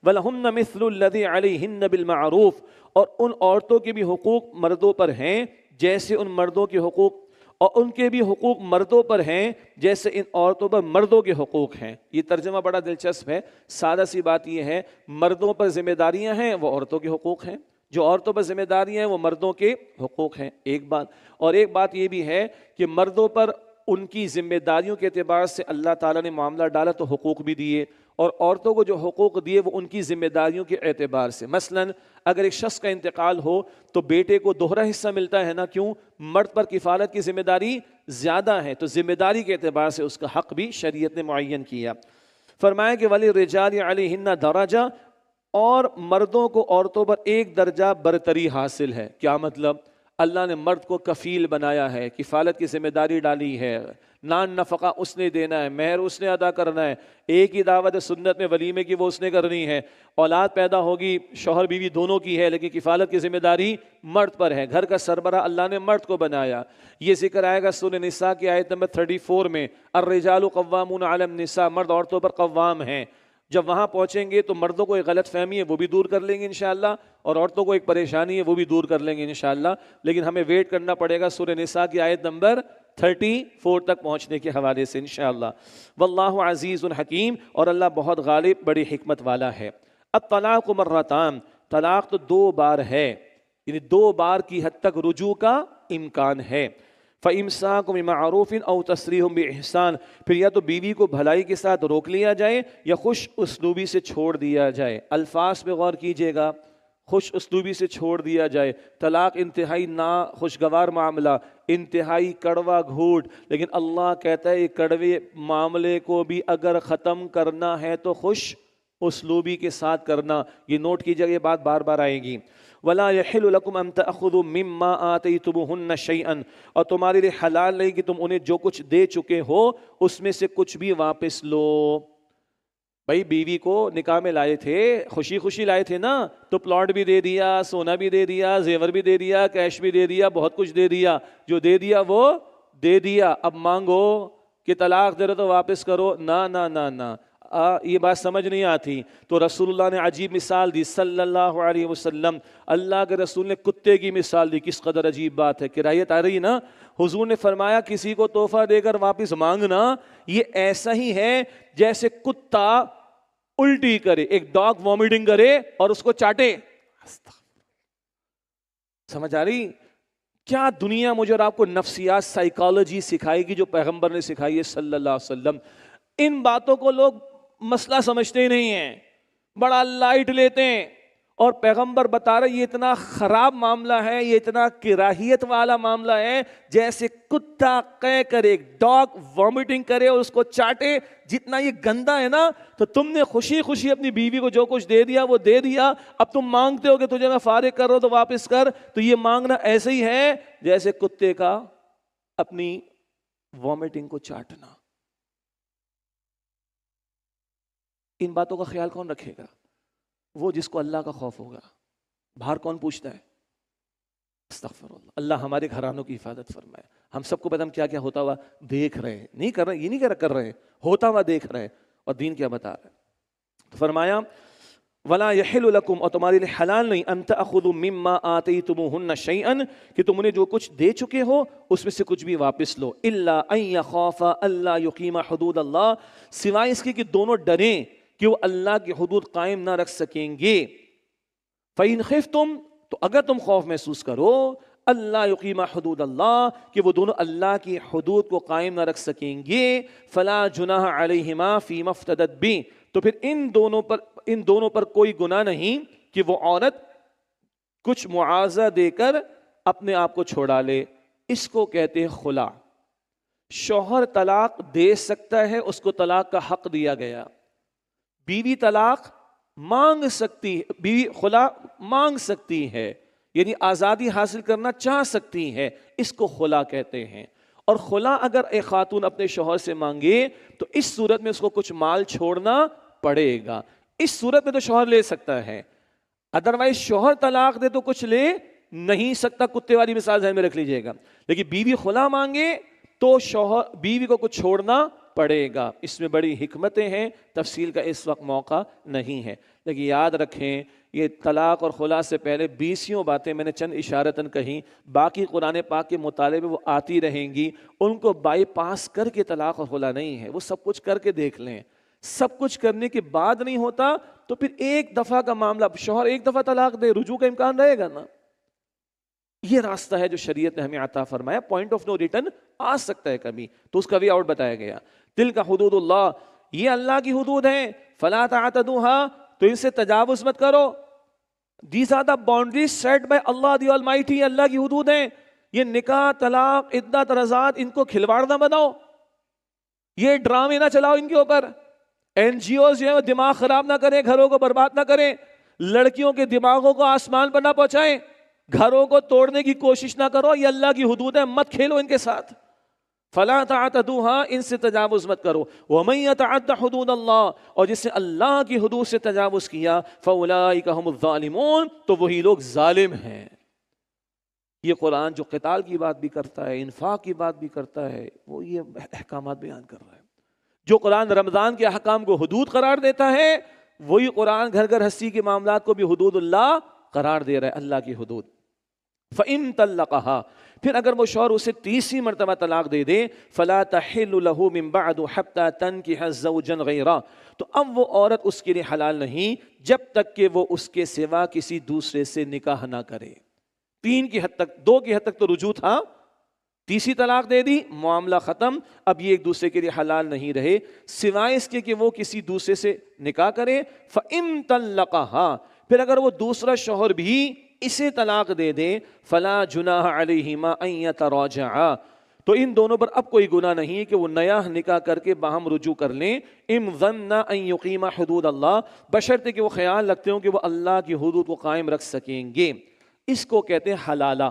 وَلَهُنَّ مِثْلُ الَّذِي عَلَيْهِنَّ بِالْمَعْرُوفِ، اور ان عورتوں کے بھی حقوق مردوں پر ہیں جیسے ان مردوں کے حقوق، اور ان کے بھی حقوق مردوں پر ہیں جیسے ان عورتوں پر مردوں کے حقوق ہیں. یہ ترجمہ بڑا دلچسپ ہے. سادہ سی بات یہ ہے، مردوں پر ذمہ داریاں ہیں وہ عورتوں کے حقوق ہیں، جو عورتوں پر ذمہ داریاں ہیں وہ مردوں کے حقوق ہیں. ایک بات. اور ایک بات یہ بھی ہے کہ مردوں پر ان کی ذمہ داریوں کے اعتبار سے اللہ تعالیٰ نے معاملہ ڈالا تو حقوق بھی دیے، اور عورتوں کو جو حقوق دیے وہ ان کی ذمہ داریوں کے اعتبار سے. مثلاً اگر ایک شخص کا انتقال ہو تو بیٹے کو دوہرا حصہ ملتا ہے نا, کیوں؟ مرد پر کفالت کی ذمہ داری زیادہ ہے, تو ذمہ داری کے اعتبار سے اس کا حق بھی شریعت نے معین کیا. فرمایا کہ وَلِلرِّجَالِ عَلَيْهِنَّ دَرَجَةٌ, اور مردوں کو عورتوں پر ایک درجہ برتری حاصل ہے. کیا مطلب؟ اللہ نے مرد کو کفیل بنایا ہے, کفالت کی ذمہ داری ڈالی ہے, نان نفقہ اس نے دینا ہے, مہر اس نے ادا کرنا ہے, ایک ہی دعوت سنت میں ولیمے کی وہ اس نے کرنی ہے, اولاد پیدا ہوگی شوہر بیوی دونوں کی ہے, لیکن کفالت کی ذمہ داری مرد پر ہے. گھر کا سربراہ اللہ نے مرد کو بنایا. یہ ذکر آئے گا سورہ نساء کی آیت نمبر 34 میں, الرجال قوامون علی النساء, مرد عورتوں پر قوام ہیں. جب وہاں پہنچیں گے تو مردوں کو ایک غلط فہمی ہے وہ بھی دور کر لیں گے انشاءاللہ, اور عورتوں کو ایک پریشانی ہے وہ بھی دور کر لیں گے انشاءاللہ. لیکن ہمیں ویٹ کرنا پڑے گا سورہ نساء کی آیت نمبر 34 تک پہنچنے کے حوالے سے انشاءاللہ. واللہ عزیز حکیم, اور اللہ بہت غالب بڑی حکمت والا ہے. الطلاق مرتان, طلاق تو 2 بار ہے, یعنی 2 بار کی حد تک رجوع کا امکان ہے. فَإِمْسَاكُمْ بِمَعْرُوفٍ أَوْ تَسْرِيحٌ بِإِحْسَانٍ, پھر یا تو بیوی کو بھلائی کے ساتھ روک لیا جائے یا خوش اسلوبی سے چھوڑ دیا جائے. الفاظ پہ غور کیجئے گا, خوش اسلوبی سے چھوڑ دیا جائے. طلاق انتہائی نا خوشگوار معاملہ, انتہائی کڑوا گھوٹ, لیکن اللہ کہتا ہے یہ کڑوے معاملے کو بھی اگر ختم کرنا ہے تو خوش اسلوبی کے ساتھ کرنا. یہ نوٹ کیجئے, یہ بات بار بار آئے گی. وَلَا يَحِلُّ لَكُمْ أَن تَأْخُذُوا مِمَّا آتَيْتُمُوهُنَّ شَيْئًا, اور تمہارے لیے حلال نہیں کہ تم انہیں جو کچھ دے چکے ہو اس میں سے کچھ بھی واپس لو. بھائی بیوی کو نکاح میں لائے تھے, خوشی خوشی لائے تھے نا, تو پلاٹ بھی دے دیا, سونا بھی دے دیا, زیور بھی دے دیا, کیش بھی دے دیا, بہت کچھ دے دیا. جو دے دیا وہ دے دیا, اب مانگو کہ طلاق دے رہے تو واپس کرو, نہ نہ نہ نہ, یہ بات سمجھ نہیں آتی. تو رسول اللہ نے عجیب مثال دی صلی اللہ علیہ وسلم. اللہ کے رسول نے کتے کی مثال دی, کس قدر عجیب بات ہے. کرایت آ رہی نا, حضور نے فرمایا کسی کو تحفہ دے کر واپس مانگنا یہ ایسا ہی ہے جیسے کتا الٹی کرے, ایک ڈاگ وومیٹنگ کرے اور اس کو چاٹے. سمجھ آ رہی؟ کیا دنیا مجھے اور آپ کو نفسیات سائیکالوجی سکھائے گی جو پیغمبر نے سکھائی ہے صلی اللہ علیہ وسلم. ان باتوں کو لوگ مسئلہ سمجھتے ہی نہیں ہیں, بڑا لائٹ لیتے ہیں, اور پیغمبر بتا رہے یہ اتنا خراب معاملہ ہے, یہ اتنا کراہیت والا معاملہ ہے جیسے کتا قے کرے, ڈاگ وومیٹنگ کرے اور اس کو چاٹے. جتنا یہ گندا ہے نا, تو تم نے خوشی خوشی اپنی بیوی کو جو کچھ دے دیا وہ دے دیا, اب تم مانگتے ہو کہ تجھے میں فارغ کر رہا ہوں تو واپس کر. تو یہ مانگنا ایسے ہی ہے جیسے کتے کا اپنی وومیٹنگ کو چاٹنا. ان باتوں کا خیال کون رکھے گا؟ وہ جس کو اللہ کا خوف ہوگا. باہر کون پوچھتا ہے؟ استغفر اللہ. اللہ ہمارے گھرانوں کی حفاظت فرمائے. ہم سب کو پتہ ہم کیا کیا ہوتا ہوا دیکھ رہے ہیں, نہیں کر رہے, یہ نہیں کر رہے ہیں, ہوتا ہوا دیکھ رہے ہیں, اور دین کیا بتا رہا ہے. تو فرمایا وَلَا يَحِلُّ لَكُمْ, اور تمہارے لیے حلال نہیں, أَن تَأْخُذُوا مِمَّا آتَيْتُمُوهُنَّ شَيْئًا, کہ تم انہیں جو کچھ دے چکے ہو اس میں سے کچھ بھی واپس لو. إِلَّا أَن يَخَافَ أَلَّا يُقِيمَ حُدُودَ اللَّهِ, سوائے اس کے کہ دونوں ڈریں کہ وہ اللہ کی حدود قائم نہ رکھ سکیں گے. فَإِنْ خِفْتُمْ, تو اگر تم خوف محسوس کرو, اللہ یقیم حدود اللہ, کہ وہ دونوں اللہ کی حدود کو قائم نہ رکھ سکیں گے, فلا جناح علیہما فیما افتدت بہ, تو پھر ان دونوں پر کوئی گناہ نہیں کہ وہ عورت کچھ معاوضہ دے کر اپنے آپ کو چھوڑا لے. اس کو کہتے ہیں خلا. شوہر طلاق دے سکتا ہے, اس کو طلاق کا حق دیا گیا. بیوی طلاق مانگ سکتی ہے, بیوی خلا مانگ سکتی ہے, یعنی آزادی حاصل کرنا چاہ سکتی ہے, اس کو خلا کہتے ہیں. اور خلا اگر ایک خاتون اپنے شوہر سے مانگے تو اس صورت میں اس کو کچھ مال چھوڑنا پڑے گا. اس صورت میں تو شوہر لے سکتا ہے, ادروائز شوہر طلاق دے تو کچھ لے نہیں سکتا. کتے والی مثال ذہن میں رکھ لیجئے گا. لیکن بیوی خلا مانگے تو شوہر بیوی کو کچھ چھوڑنا پڑے گا. اس میں بڑی حکمتیں ہیں, تفصیل کا اس وقت موقع نہیں ہے. لیکن یاد رکھیں یہ طلاق اور خلا سے پہلے 20 باتیں میں نے چند اشارتاً کہیں, باقی قرآن پاک کے مطالعے میں وہ آتی رہیں گی. ان کو بائی پاس کر کے طلاق اور خلا نہیں ہے, وہ سب کچھ کر کے دیکھ لیں. سب کچھ کرنے کے بعد نہیں ہوتا تو پھر ایک دفعہ کا معاملہ, شوہر ایک دفعہ طلاق دے, رجوع کا امکان رہے گا نا. یہ راستہ ہے جو شریعت نے ہمیں عطا فرمایا. پوائنٹ آف نو ریٹرن آ سکتا ہے کبھی, تو اس کا وے آؤٹ بتایا گیا. تلک حدود اللہ, یہ اللہ کی حدود ہیں، فلا تعتدوها، تو ان سے تجاوز مت کرو. These are the boundaries set by Allah the Almighty. اللہ کی حدود ہیں. یہ نکاح، طلاق، عدت، رضاعت، ان کو کھلواڑ نہ بناؤ، یہ ڈرامے نہ چلاؤ ان کے اوپر. این جی اوز جو ہے دماغ خراب نہ کریں، گھروں کو برباد نہ کریں، لڑکیوں کے دماغوں کو آسمان پر نہ پہنچائیں، گھروں کو توڑنے کی کوشش نہ کرو. یہ اللہ کی حدود ہے، مت کھیلو ان کے ساتھ. فلا تعتدوها، ان سے تجاوز مت کرو. ومن يتعد حدود اللہ، اور جس نے اللہ کی حدود سے تجاوز کیا، فاولئک هم الظالمون، تو وہی لوگ ظالم ہیں. یہ قرآن جو قتال کی بات بھی کرتا ہے، انفاق کی بات بھی کرتا ہے، وہ یہ احکامات بیان کر رہا ہے. جو قرآن رمضان کے احکام کو حدود قرار دیتا ہے، وہی قرآن گھر گھر ہستی کے معاملات کو بھی حدود اللہ قرار دے رہا ہے، اللہ کی حدود. فَإِن طَلَّقَهَا، پھر اگر وہ شوہر اسے تیسری مرتبہ طلاق دے دے، فَلَا تَحِلُّ لَهُ مِن بَعْدُ حَتَّى تَنكِحَ زَوْجًا غَيْرَهُ، تو اب وہ عورت اس کے لیے حلال نہیں جب تک کہ وہ اس کے سوا کسی دوسرے سے نکاح نہ کرے. 3 کی حد تک، 2 کی حد تک تو رجوع تھا، تیسری طلاق دے دی، معاملہ ختم. اب یہ ایک دوسرے کے لیے حلال نہیں رہے سوائے اس کے کہ وہ کسی دوسرے سے نکاح کرے. فَإِن طَلَّقَهَا، پھر اگر وہ دوسرا شوہر بھی اسے طلاق دے دے، فَلَا جُنَاحَ عَلَيْهِمَا أَن يَتَرَاجَعَا، تو ان دونوں پر اب کوئی گناہ نہیں کہ وہ نیا نکاح کر کے باہم رجوع کر لیں. اِن ظَنَّ أَن يُقِيمَ حُدُودَ اللَّهِ، بشرطے کہ وہ خیال رکھتے ہوں کہ وہ اللہ کی حدود کو قائم رکھ سکیں گے. اس کو کہتے ہیں حلالہ،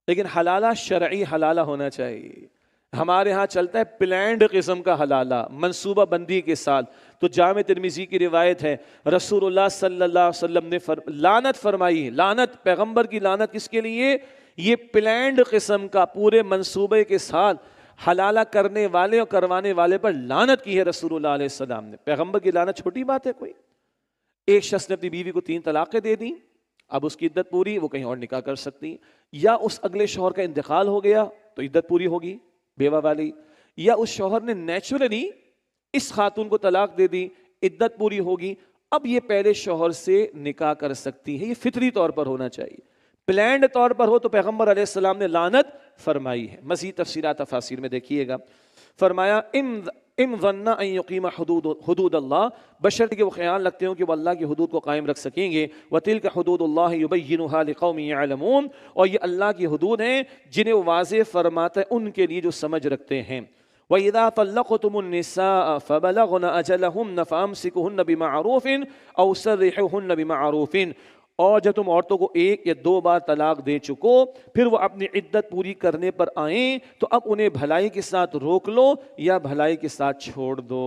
لیکن حلالہ شرعی حلالہ ہونا چاہیے. ہمارے ہاں چلتا ہے پلانڈ قسم کا حلالہ، منصوبہ بندی کے ساتھ. تو جامع ترمذی کی روایت ہے، رسول اللہ صلی اللہ علیہ وسلم نے لعنت فرمائی. لعنت، پیغمبر کی لعنت کس کے لیے؟ یہ پلانڈ قسم کا پورے منصوبے کے ساتھ حلالہ کرنے والے اور کروانے والے پر لعنت کی ہے رسول اللہ علیہ السلام نے. پیغمبر کی لعنت چھوٹی بات ہے کوئی؟ ایک شخص نے اپنی بیوی کو 3 طلاقیں دے دیں، اب اس کی عدت پوری، وہ کہیں اور نکاح کر سکتی. یا اس اگلے شوہر کا انتقال ہو گیا تو عدت پوری ہوگی بیوہ والی، یا اس شوہر نے نیچرلی اس خاتون کو طلاق دے دی، عدت پوری ہوگی، اب یہ پہلے شوہر سے نکاح کر سکتی ہے. یہ فطری طور پر ہونا چاہیے. پلانڈ طور پر ہو تو پیغمبر علیہ السلام نے لعنت فرمائی ہے. مزید تفسیرات تفاسیر میں دیکھیے گا. فرمایا اِن ظَنَّ أَن يُقِيمَ حُدُودَ اللَّهِ، بشرطے کہ وہ خیال رکھتے ہوں کہ وہ اللہ کی حدود کو قائم رکھ سکیں گے. وَتِلْكَ حُدُودُ اللَّهِ يُبَيِّنُهَا لِقَوْمٍ يَعْلَمُونَ، اور یہ اللہ کی حدود ہیں جنہیں وہ واضح فرماتا ہے ان کے لیے جو سمجھ رکھتے ہیں. وَإِذَا طَلَّقْتُمُ النِّسَاءَ فَبَلَغْنَ أَجَلَهُنَّ فَأَمْسِكُوهُنَّ بِمَعْرُوفٍ أَوْ سَرِّحُوهُنَّ بِمَعْرُوفٍ، اور جب تم عورتوں کو 1 یا 2 بار طلاق دے چکو، پھر وہ اپنی عدت پوری کرنے پر آئیں تو اب انہیں بھلائی کے ساتھ روک لو یا بھلائی کے ساتھ چھوڑ دو.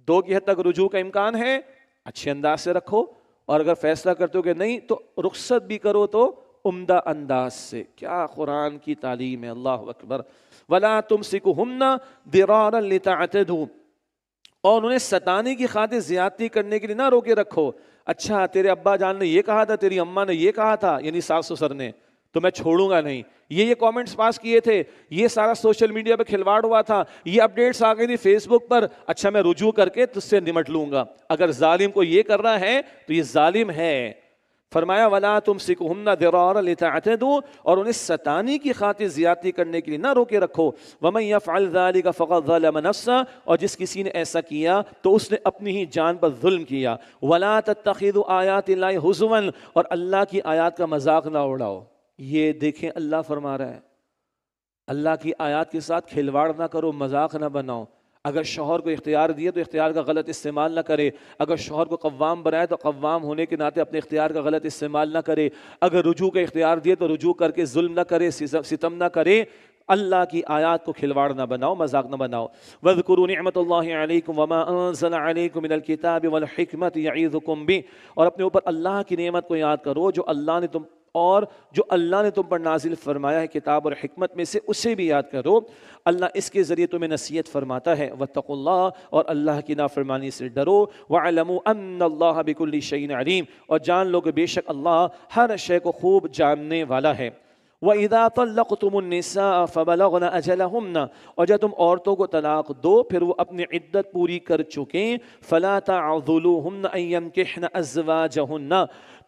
2 کی حد تک رجوع کا امکان ہے، اچھے انداز سے رکھو، اور اگر فیصلہ کرتے ہو کہ نہیں تو رخصت بھی کرو تو عمدہ انداز سے. کیا قرآن کی تعلیم ہے، اللہ اکبر. وَلَا تُمْسِكُهُنَّ ضِرَارًا لِتَعْتَدُوا، اور انہیں ستانے کی خاطر زیادتی کرنے کے لیے نہ روکے رکھو. اچھا تیرے ابا جان نے یہ کہا تھا، تیری اماں نے یہ کہا تھا، یعنی ساس سسر نے، تو میں چھوڑوں گا نہیں. یہ کامنٹس پاس کیے تھے، یہ سارا سوشل میڈیا پہ کھلواڑ ہوا تھا، یہ اپڈیٹس آ گئی تھی فیس بک پر، اچھا میں رجوع کر کے تجھ سے نمٹ لوں گا. اگر ظالم کو یہ کر رہا ہے تو یہ ظالم ہے. فرمایا وَلَا تُمْسِكُهُنَّ ضِرَارًا لِتَعْتَدُوا، اور انہیں ستانے کی خاطر زیادتی کرنے کے لیے نہ روکے رکھو. وَمَن يَفْعَلْ ذَلِكَ فَقَدْ ظَلَمَ نَفْسَهُ، اور جس کسی نے ایسا کیا تو اس نے اپنی ہی جان پر ظلم کیا. وَلَا تَتَّخِذُوا آيَاتِ اللَّهِ هُزُوًا، اور اللہ کی آیات کا مذاق نہ اڑاؤ. یہ دیکھیں اللہ فرما رہا ہے، اللہ کی آیات کے ساتھ کھلواڑ نہ کرو، مذاق نہ بناؤ. اگر شوہر کو اختیار دیا تو اختیار کا غلط استعمال نہ کرے. اگر شوہر کو قوام بنائے تو قوام ہونے کے ناطے اپنے اختیار کا غلط استعمال نہ کرے. اگر رجوع کا اختیار دیے تو رجوع کر کے ظلم نہ کرے، ستم نہ کرے. اللہ کی آیات کو کھلواڑ نہ بناؤ، مذاق نہ بناؤ. وَاذْكُرُوا نِعْمَةَ اللَّهِ عَلَيْكُمْ وَمَا أَنزَلَ عَلَيْكُمْ مِنَ الْكِتَابِ وَالْحِكْمَةِ يَعِظُكُمْ بِهِ، اور اپنے اوپر اللہ کی نعمت کو یاد کرو جو اللہ نے تم پر نازل فرمایا ہے کتاب اور حکمت میں سے، اسے بھی یاد کرو. اللہ اس کے ذریعے تمہیں نصیحت فرماتا ہے. وَاتَّقُوا اللَّهَ، اور اللہ کی نافرمانی سے ڈرو. وَاعْلَمُوا أَنَّ اللَّهَ بِكُلِّ شَيْءٍ عَلِيمٌ، اور جان لو کہ بے شک اللہ ہر شے کو خوب جاننے والا ہے. وَإِذَا طَلَّقْتُمُ النِّسَاءَ فَبَلَغْنَ أَجَلَهُنَّ، اور جب تم عورتوں کو طلاق دو پھر وہ اپنی عدت پوری کر چکیں، فَلَا تَعْضُلُوهُنَّ أَن يَنكِحْنَ أَزْوَاجَهُنَّ،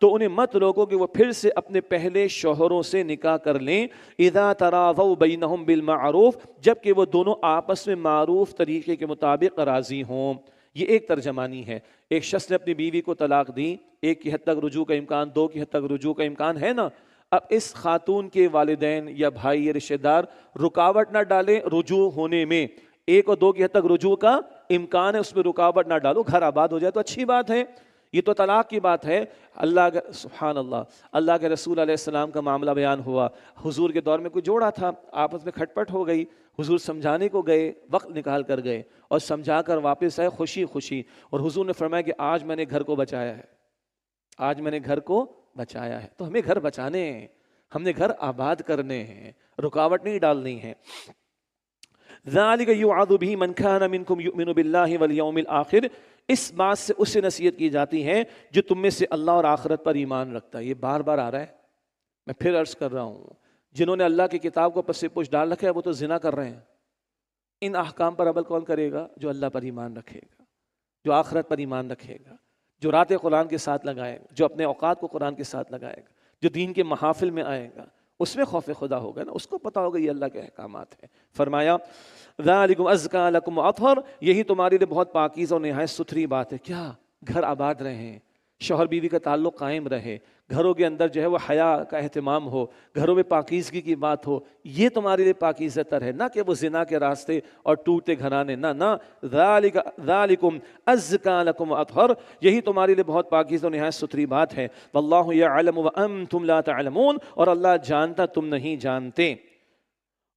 تو انہیں مت روکو کہ وہ پھر سے اپنے پہلے شوہروں سے نکاح کر لیں، اذا تراضوا بینہم بالمعروف، جبکہ وہ دونوں آپس میں معروف طریقے کے مطابق راضی ہوں۔ یہ ایک ترجمانی ہے۔ ایک شخص نے اپنی بیوی کو طلاق دی، ایک کی حد تک رجوع کا امکان، دو کی حد تک رجوع کا امکان ہے نا، اب اس خاتون کے والدین یا بھائی یا رشتہ دار رکاوٹ نہ ڈالیں رجوع ہونے میں، ایک اور دو کی حد تک رجوع کا امکان ہے، اس میں رکاوٹ نہ ڈالو، گھر آباد ہو جائے تو اچھی بات ہے۔ یہ تو طلاق کی بات ہے۔ سبحان اللہ، اللہ کے رسول علیہ السلام کا معاملہ بیان ہوا، حضور کے دور میں کوئی جوڑا تھا، آپس میں کھٹ پٹ ہو گئی، حضور سمجھانے کو گئے، وقت نکال کر گئے اور سمجھا کر واپس آئے خوشی خوشی، اور حضور نے فرمایا کہ آج میں نے گھر کو بچایا ہے، آج میں نے گھر کو بچایا ہے۔ تو ہمیں گھر بچانے ہیں، ہم نے گھر آباد کرنے ہیں، رکاوٹ نہیں ڈالنی ہے۔ ذَلِكَ يُوعَظُ بِهِ مَنْ كَانَ مِنْكُمْ يُؤْمِنُ بِاللَّهِ وَالْيَوْمِ الْآخِرِ، اس بات سے اسے نصیحت کی جاتی ہے جو تم میں سے اللہ اور آخرت پر ایمان رکھتا ہے۔ یہ بار بار آ رہا ہے، میں پھر عرض کر رہا ہوں، جنہوں نے اللہ کی کتاب کو پس پش ڈال رکھا ہے وہ تو زنا کر رہے ہیں۔ ان احکام پر عمل کون کرے گا؟ جو اللہ پر ایمان رکھے گا، جو آخرت پر ایمان رکھے گا، جو راتیں قرآن کے ساتھ لگائے گا، جو اپنے اوقات کو قرآن کے ساتھ لگائے گا، جو دین کے محافل میں آئے گا، اس میں خوف خدا ہوگا نا، اس کو پتا ہوگا یہ اللہ کے احکامات ہیں۔ فرمایا ذالکم ازکیٰ لکم واطہر، یہی تمہارے لیے بہت پاکیزہ اور نہایت ستھری بات ہے۔ کیا؟ گھر آباد رہیں، شوہر بیوی کا تعلق قائم رہے، گھروں کے اندر جو ہے وہ حیا کا اہتمام ہو، گھروں میں پاکیزگی کی بات ہو، یہ تمہارے لیے پاکیزہ تر ہے، نہ کہ وہ زنا کے راستے اور ٹوٹتے گھرانے، نہ ذالکم ازکیٰ لکم واطہر، یہی تمہارے لیے بہت پاکیزہ اور نہایت ستھری بات ہے۔ واللہ یعلم وانتم لا تعلمون، اور اللہ جانتا تم نہیں جانتے۔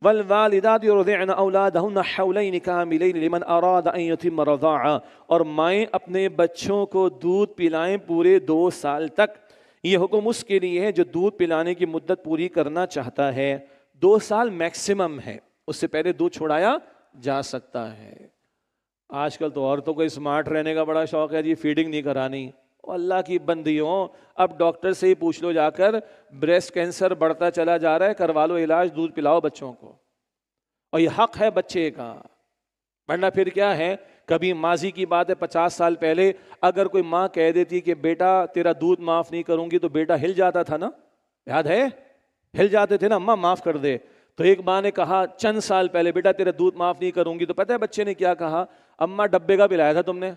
والوالدات یرضعن اولادہن حولین کاملین لمن اراد ان یتم رضاعہ، اور مائیں اپنے بچوں کو دودھ پلائیں پورے 2 سال تک۔ یہ حکم اس کے لیے ہے جو دودھ پلانے کی مدت پوری کرنا چاہتا ہے۔ 2 سال میکسیمم ہے، اس سے پہلے دودھ چھڑایا جا سکتا ہے۔ آج کل تو عورتوں کو اسمارٹ رہنے کا بڑا شوق ہے، جی فیڈنگ نہیں کرانی۔ اللہ کی بندیوں، اب ڈاکٹر سے ہی پوچھ لو جا کر، بریسٹ کینسر بڑھتا چلا جا رہا ہے، کروا لو علاج، دودھ پلاؤ بچوں کو، اور یہ حق ہے بچے کا۔ ورنہ پھر کیا ہے، کبھی ماضی کی بات ہے 50 سال پہلے اگر کوئی ماں کہہ دیتی کہ بیٹا تیرا دودھ معاف نہیں کروں گی تو بیٹا ہل جاتا تھا نا، یاد ہے؟ ہل جاتے تھے نا، اماں معاف کر دے۔ تو ایک ماں نے کہا چند سال پہلے بیٹا تیرا دودھ معاف نہیں کروں گی، تو پتہ ہے بچے نے کیا کہا؟ اماں ڈبے کا پلایا تھا تم نے۔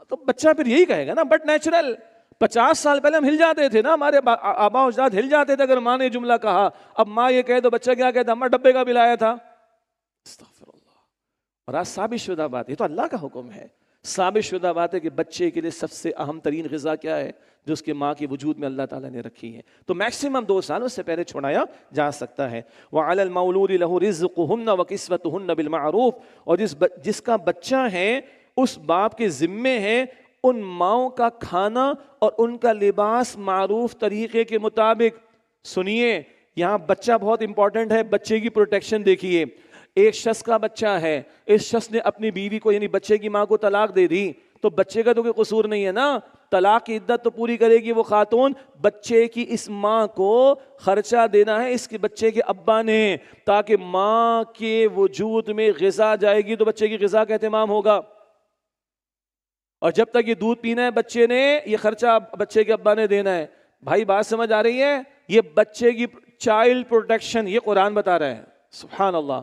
تو بچہ پھر یہی کہے گا نا، بٹ نیچرل۔ 50 سال پہلے ہم ہل جاتے تھے نا، ہمارے آبا اجداد ہل جاتے تھے اگر ماں نے جملہ کہا۔ اب ماں یہ کہے تو بچہ کیا کہتا؟ اماں ڈبے کا پلایا تھا۔ استغفر اللہ۔ اور آج ثابت شدہ بات، یہ تو اللہ کا حکم ہے، ثابت شدہ بات ہے کہ بچے کے لیے سب سے اہم ترین غذا کیا ہے؟ جو اس کے ماں کے وجود میں اللہ تعالیٰ نے رکھی ہے۔ تو میکسیمم 2 سال، اس سے پہلے چھوڑایا جا سکتا ہے۔ وَعَلَى الْمَوْلُودِ لَهُ رِزْقُهُنَّ وَكِسْوَتُهُنَّ بِالْمَعْرُوفِ، اور جس کا بچہ ہے اس باپ کے ذمے ہے ان ماؤں کا کھانا اور ان کا لباس معروف طریقے کے مطابق۔ سنیے، یہاں بچہ بہت امپورٹنٹ ہے، بچے کی پروٹیکشن دیکھیے۔ ایک شخص کا بچہ ہے، اس شخص نے اپنی بیوی کو یعنی بچے کی ماں کو طلاق دے دی، تو بچے کا تو کوئی قصور نہیں ہے نا، طلاق کی عدت تو پوری کرے گی وہ خاتون۔ بچے کی اس ماں کو خرچہ دینا ہے اس کے بچے کے ابا نے، تاکہ ماں کے وجود میں غذا جائے گی تو بچے کی غذا کا اہتمام ہوگا، اور جب تک یہ دودھ پینا ہے بچے نے، یہ خرچہ بچے کے ابا نے دینا ہے۔ بھائی بات سمجھ آ رہی ہے؟ یہ بچے کی چائلڈ پروٹیکشن یہ قرآن بتا رہا ہے۔ سبحان اللہ۔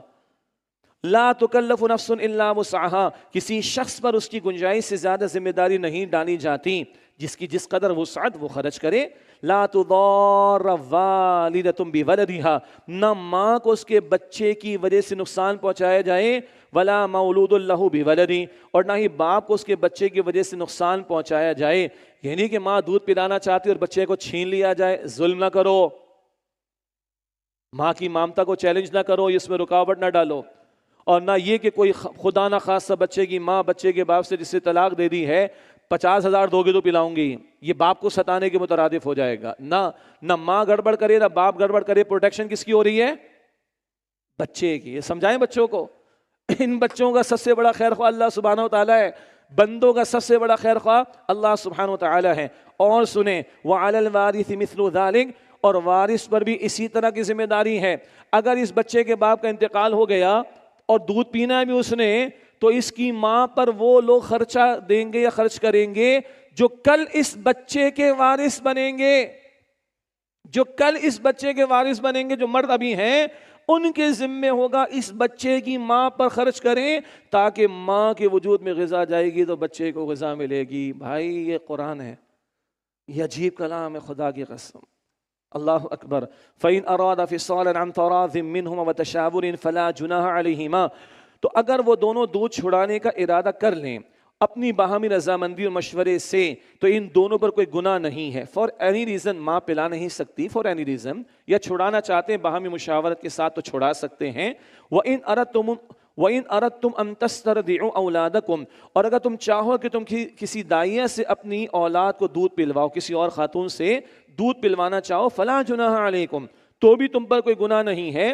لا تکلف نفس الا وسعها، کسی شخص پر اس کی گنجائش سے زیادہ ذمہ داری نہیں ڈالی جاتی، جس کی جس قدر وسعت وہ خرچ کرے۔ لا تضار والدۃ بولدها، نہ ماں کو اس کے بچے کی وجہ سے نقصان پہنچایا جائے، ولا مولود له بولدہ، اور نہ ہی باپ کو اس کے بچے کی وجہ سے نقصان پہنچایا جائے۔ یعنی کہ ماں دودھ پلانا چاہتی اور بچے کو چھین لیا جائے، ظلم نہ کرو، ماں کی ممتا کو چیلنج نہ کرو، اس میں رکاوٹ نہ ڈالو، اور نہ یہ کہ کوئی خدا نہ خاصہ بچے کی ماں بچے کے باپ سے جس سے طلاق دے دی ہے 50,000 دو گے تو پلاؤں گی، یہ باپ کو ستانے کے مترادف ہو جائے گا۔ نہ ماں گڑبڑ کرے نہ باپ گڑبڑ کرے، پروٹیکشن کس کی ہو رہی ہے؟ بچے کی۔ یہ سمجھائیں بچوں کو، ان بچوں کا سب سے بڑا خیر خواہ اللہ سبحانہ و تعالیٰ ہے، بندوں کا سب سے بڑا خیر خواہ اللہ سبحانہ و تعالیٰ ہے۔ اور سنیں، وَعَلَى الْوَارِثِ مِثْلُ ذَلِكَ، اور وارث پر بھی اسی طرح کی ذمہ داری ہے۔ اگر اس بچے کے باپ کا انتقال ہو گیا اور دودھ پینا ہے بھی اس نے، تو اس کی ماں پر وہ لوگ خرچہ دیں گے یا خرچ کریں گے جو کل اس بچے کے وارث بنیں گے، جو کل اس بچے کے وارث بنیں گے۔ جو مرد ابھی ہیں ان کے ذمے ہوگا اس بچے کی ماں پر خرچ کریں، تاکہ ماں کے وجود میں غذا جائے گی تو بچے کو غذا ملے گی۔ بھائی یہ قرآن ہے، یہ عجیب کلام ہے، خدا کی قسم، اللہ اکبر۔ فَإِنْ أَرَادَ فِصَالًا عَنْ تَرَاضٍ مِّنْهُمَا وَتَشَاوُرٍ فَلَا جُنَاحَ عَلَيْهِمَا، تو اگر وہ دونوں دودھ چھڑانے کا ارادہ کر لیں اپنی باہمی رضامندی اور مشورے سے، تو ان دونوں پر کوئی گناہ نہیں ہے۔ فار اینی ریزن ماں پلا نہیں سکتی، فار اینی ریزن، یا چھڑانا چاہتے ہیں باہمی مشاورت کے ساتھ تو چھڑا سکتے ہیں۔ وَإِنْ أَرَدْتُمْ أَن تَسْتَرْضِعُوا أَوْلَادَكُمْ، اور اگر تم چاہو کہ تم کسی دائیہ سے اپنی اولاد کو دودھ پلواؤ، کسی اور خاتون سے دودھ پلوانا چاہو، فَلَا جُنَاحَ عَلَيْكُمْ، تو بھی تم پر کوئی گناہ نہیں ہے۔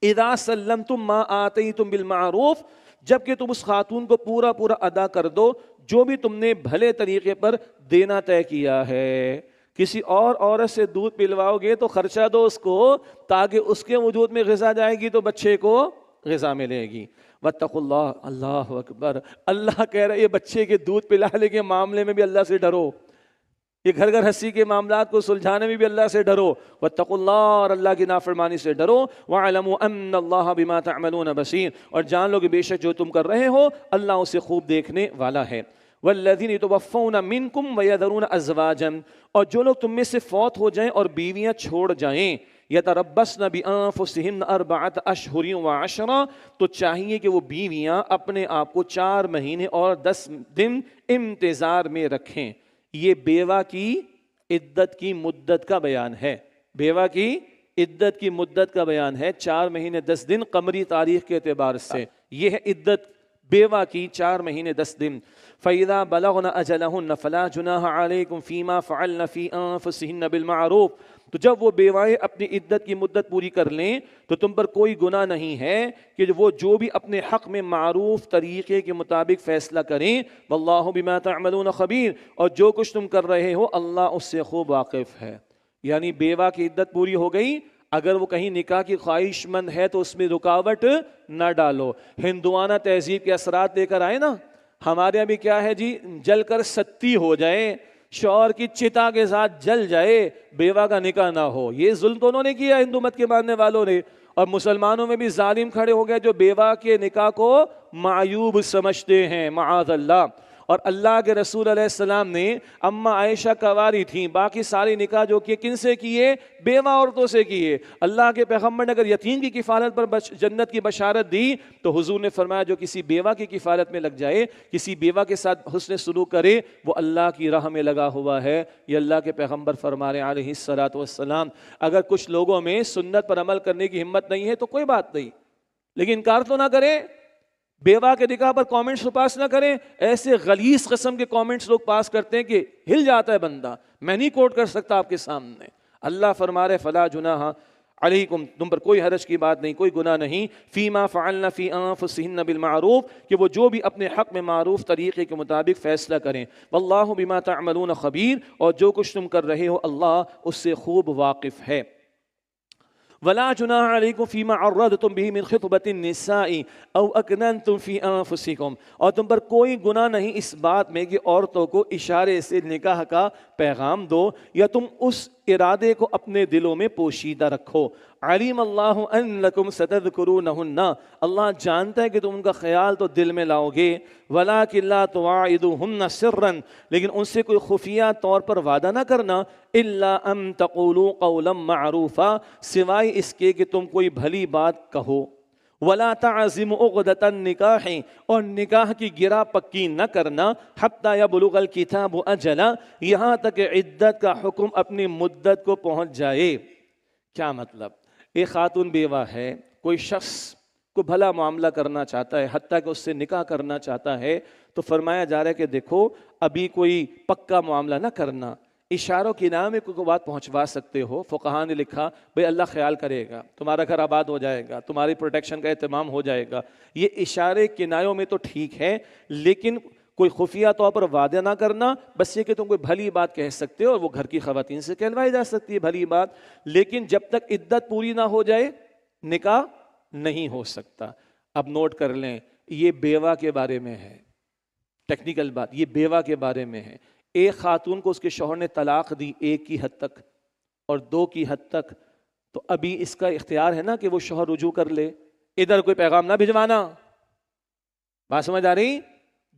اذا سلمتم ما آتیتم بالمعروف، جبکہ تم اس خاتون کو پورا پورا ادا کر دو جو بھی تم نے بھلے طریقے پر دینا طے کیا ہے۔ کسی اور عورت سے دودھ پلواؤ گے تو خرچہ دو اس کو، تاکہ اس کے وجود میں غذا جائے گی تو بچے کو غذا ملے گی۔ واتقوا اللہ، اللہ اکبر، اللہ کہہ رہے یہ بچے کے دودھ پلانے کے معاملے میں بھی اللہ سے ڈرو، یہ گھر گھر ہنسی کے معاملات کو سلجھانے میں بھی اللہ سے ڈرو۔ واتقوا اللہ، اور اللہ کی نافرمانی سے ڈرو۔ وَاعْلَمُوا أَنَّ اللَّهَ بِمَا تَعْمَلُونَ بَصِيرٌ، اور جان لو کہ بے شک جو تم کر رہے ہو اللہ اسے خوب دیکھنے والا ہے۔ وَالَّذِينَ يَتَوَفَّوْنَ مِنْكُمْ وَيَذَرُونَ أَزْوَاجًا، اور جو لوگ تم میں سے فوت ہو جائیں اور بیویاں چھوڑ جائیں، يَتَرَبَّصْنَ بِأَنفُسِهِنَّ أَرْبَعَةَ أَشْهُرٍ وَعَشْرًا، تو چاہیے کہ وہ بیویاں اپنے آپ کو 4 مہینے اور 10 دن انتظار میں رکھیں۔ یہ بیوہ کی عدت کی مدت کا بیان ہے، بیوہ کی عدت کی مدت کا بیان ہے، 4 مہینے 10 دن قمری تاریخ کے اعتبار سے، یہ ہے عدت بیوہ کی 4 مہینے 10 دن۔ فَإِذَا بَلَغْنَ أَجَلَهُنَّ فَلَا جُنَاحَ عَلَيْكُمْ فِي مَا فَعَلْنَ فِي أَنفُسِهِنَّ بِالْمَعْرُوفِ، تو جب وہ بیوائیں اپنی عدت کی مدت پوری کر لیں تو تم پر کوئی گناہ نہیں ہے کہ وہ جو بھی اپنے حق میں معروف طریقے کے مطابق فیصلہ کریں۔ وَاللَّهُ بِمَا تَعْمَلُونَ خَبِيرٌ، اور جو کچھ تم کر رہے ہو اللہ اس سے خوب واقف ہے۔ یعنی بیوہ کی عدت پوری ہو گئی، اگر وہ کہیں نکاح کی خواہش مند ہے تو اس میں رکاوٹ نہ ڈالو۔ ہندوانہ تہذیب کے اثرات لے کر آئے نا، ہمارے یہاں بھی کیا ہے جی، جل کر ستی ہو جائے، شوہر کی چتا کے ساتھ جل جائے، بیوہ کا نکاح نہ ہو۔ یہ ظلم تو انہوں نے کیا ہندو مت کے ماننے والوں نے، اور مسلمانوں میں بھی ظالم کھڑے ہو گئے جو بیوہ کے نکاح کو معیوب سمجھتے ہیں، معاذ اللہ۔ اور اللہ کے رسول علیہ السلام نے اماں عائشہ کنواری تھیں، باقی سارے نکاح جو کیے کن سے کیے؟ بیوہ عورتوں سے کیے۔ اللہ کے پیغمبر نے اگر یتیم کی کفالت پر جنت کی بشارت دی تو حضور نے فرمایا جو کسی بیوہ کی کفالت میں لگ جائے، کسی بیوہ کے ساتھ حسن سلوک کرے، وہ اللہ کی راہ میں لگا ہوا ہے۔ یہ اللہ کے پیغمبر فرما رہے علیہ الصلوۃ والسلام۔ اگر کچھ لوگوں میں سنت پر عمل کرنے کی ہمت نہیں ہے تو کوئی بات نہیں، لیکن انکار تو نہ کریں، بیوہ کے نکاح پر کامنٹس پاس نہ کریں۔ ایسے غلیظ قسم کے کامنٹس لوگ پاس کرتے ہیں کہ ہل جاتا ہے بندہ، میں نہیں کوٹ کر سکتا آپ کے سامنے۔ اللہ فرما رہے فلا جناح علیکم، تم پر کوئی حرج کی بات نہیں، کوئی گناہ نہیں، فیما فعلن فی انفسہن بالمعروف، کہ وہ جو بھی اپنے حق میں معروف طریقے کے مطابق فیصلہ کریں۔ واللہ بما تعملون خبیر، اور جو کچھ تم کر رہے ہو اللہ اس سے خوب واقف ہے۔ ولا جناح علیکم فیما عرضتم به من خطبۃ النساء او اکننتم فی انفسکم، اور تم پر کوئی گناہ نہیں اس بات میں کہ عورتوں کو اشارے سے نکاح کا پیغام دو یا تم اس ارادے کو اپنے دلوں میں پوشیدہ رکھو۔ علیم اللہ انکم ستذکرونہن، اللہ جانتا ہے کہ تم ان کا خیال تو دل میں لاؤ گے۔ ولکن لا تواعدوہن سرا، لیکن ان سے کوئی خفیہ طور پر وعدہ نہ کرنا، الا ان تقولوا قولا معروفا، سوائے اس کے کہ تم کوئی بھلی بات کہو۔ ولا تعزموا عقدۃ النکاح، اور نکاح کی گرہ پکی نہ کرنا، حتی یبلغ الکتاب اجلہ، یہاں تک کہ عدت کا حکم اپنی مدت کو پہنچ جائے۔ کیا مطلب؟ ایک خاتون بیوہ ہے، کوئی شخص کو بھلا معاملہ کرنا چاہتا ہے، حتیٰ کہ اس سے نکاح کرنا چاہتا ہے، تو فرمایا جا رہا ہے کہ دیکھو ابھی کوئی پکا معاملہ نہ کرنا، اشاروں کی نام میں کوئی بات پہنچوا سکتے ہو۔ فقہاء نے لکھا بھئی اللہ خیال کرے گا، تمہارا گھر آباد ہو جائے گا، تمہاری پروٹیکشن کا اہتمام ہو جائے گا، یہ اشارے کنایوں میں تو ٹھیک ہے، لیکن کوئی خفیہ طور پر وعدہ نہ کرنا، بس یہ کہ تم کوئی بھلی بات کہہ سکتے ہو اور وہ گھر کی خواتین سے کہلوائی جا سکتی ہے بھلی بات، لیکن جب تک عدت پوری نہ ہو جائے نکاح نہیں ہو سکتا۔ اب نوٹ کر لیں، یہ بیوہ کے بارے میں ہے، ٹیکنیکل بات، یہ بیوہ کے بارے میں ہے۔ ایک خاتون کو اس کے شوہر نے طلاق دی 1 کی حد تک اور 2 کی حد تک، تو ابھی اس کا اختیار ہے نا کہ وہ شوہر رجوع کر لے، ادھر کوئی پیغام نہ بھجوانا۔ بات سمجھ آ رہی؟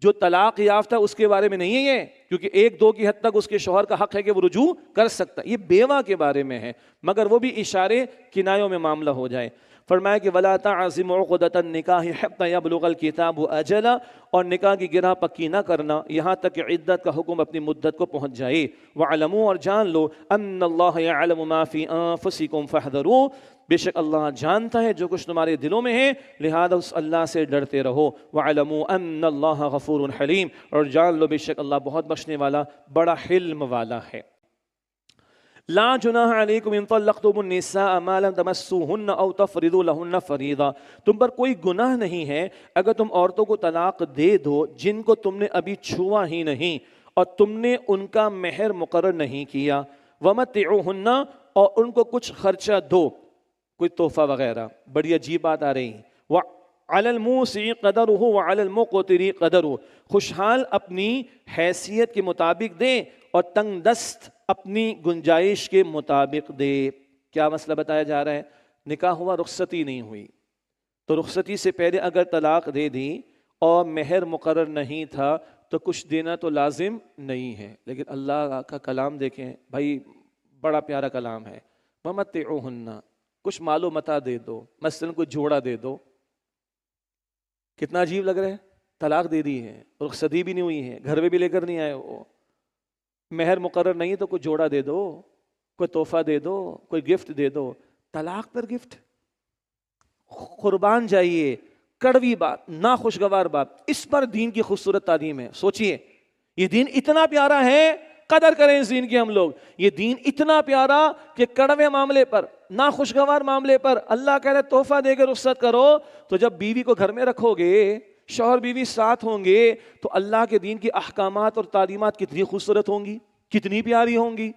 جو طلاق یافتہ اس کے بارے میں نہیں ہے یہ، کیونکہ 1-2 کی حد تک اس کے شوہر کا حق ہے کہ وہ رجوع کر سکتا ہے۔ یہ بیوہ کے بارے میں ہے، مگر وہ بھی اشارے کنایوں میں معاملہ ہو جائے۔ فرمایا کہ وَلَا تَعْزِمُ عُقْدَةَ النِّكَاحِ حَتَّى يَبْلُغَ الْكِتَابُ أَجَلَهُ، اور نکاح کی گرہ پکی نہ کرنا یہاں تک کہ عدت کا حکم اپنی مدت کو پہنچ جائے۔ وَعْلَمُوا، اور جان لو، أَنَّ اللَّهَ يَعْلَمُ مَا فِي أَنفُسِكُمْ فَاحْذَرُوهُ، بے شک اللہ جانتا ہے جو کچھ تمہارے دلوں میں ہے، لہذا اس اللہ سے ڈرتے رہو۔ وَعْلَمُوا أَنَّ اللَّهَ غَفُورٌ حَلِيمٌ، اور جان لو بے شک اللہ بہت بخشنے والا بڑا حلم والا ہے۔ لا جناح علیکم ان طلقتم النساء ما لم تمسوهن او تفرضوا لهن فریضہ، تم پر کوئی گناہ نہیں ہے اگر تم عورتوں کو طلاق دے دو جن کو تم نے ابھی چھوا ہی نہیں اور تم نے ان کا مہر مقرر نہیں کیا۔ ومتعوهن، اور ان کو کچھ خرچہ دو، کوئی تحفہ وغیرہ۔ بڑی عجیب بات آ رہی ہے۔ وعلی الموسع قدرہ وعلی المقتر قدرہ، خوشحال اپنی حیثیت کے مطابق دے اور تنگ دست اپنی گنجائش کے مطابق دے۔ کیا مسئلہ بتایا جا رہا ہے؟ نکاح ہوا، رخصتی نہیں ہوئی، تو رخصتی سے پہلے اگر طلاق دے دی اور مہر مقرر نہیں تھا تو کچھ دینا تو لازم نہیں ہے۔ لیکن اللہ کا کلام دیکھیں بھائی، بڑا پیارا کلام ہے۔ وَمَتِّعُوهُنَّ، کچھ مال و متاع دے دو، مثلا کوئی جوڑا دے دو۔ کتنا عجیب لگ رہا ہے، طلاق دے دی ہے، رخصتی بھی نہیں ہوئی ہے، گھر میں بھی لے کر نہیں آئے، وہ مہر مقرر نہیں تو کوئی جوڑا دے دو، کوئی تحفہ دے دو، کوئی گفٹ دے دو۔ طلاق پر گفٹ، قربان جائیے، کڑوی بات، ناخوشگوار بات، اس پر دین کی خوبصورت تعلیم ہے۔ سوچئے، یہ دین اتنا پیارا ہے، قدر کریں اس دین کی ہم لوگ۔ یہ دین اتنا پیارا کہ کڑوے معاملے پر، ناخوشگوار معاملے پر اللہ کہہ رہے تحفہ دے کے رخصت کرو، تو جب بیوی کو گھر میں رکھو گے، شوہر بیوی ساتھ ہوں گے، تو اللہ کے دین کی احکامات اور تعلیمات کتنی خوبصورت ہوں گی، کتنی پیاری ہوں گی۔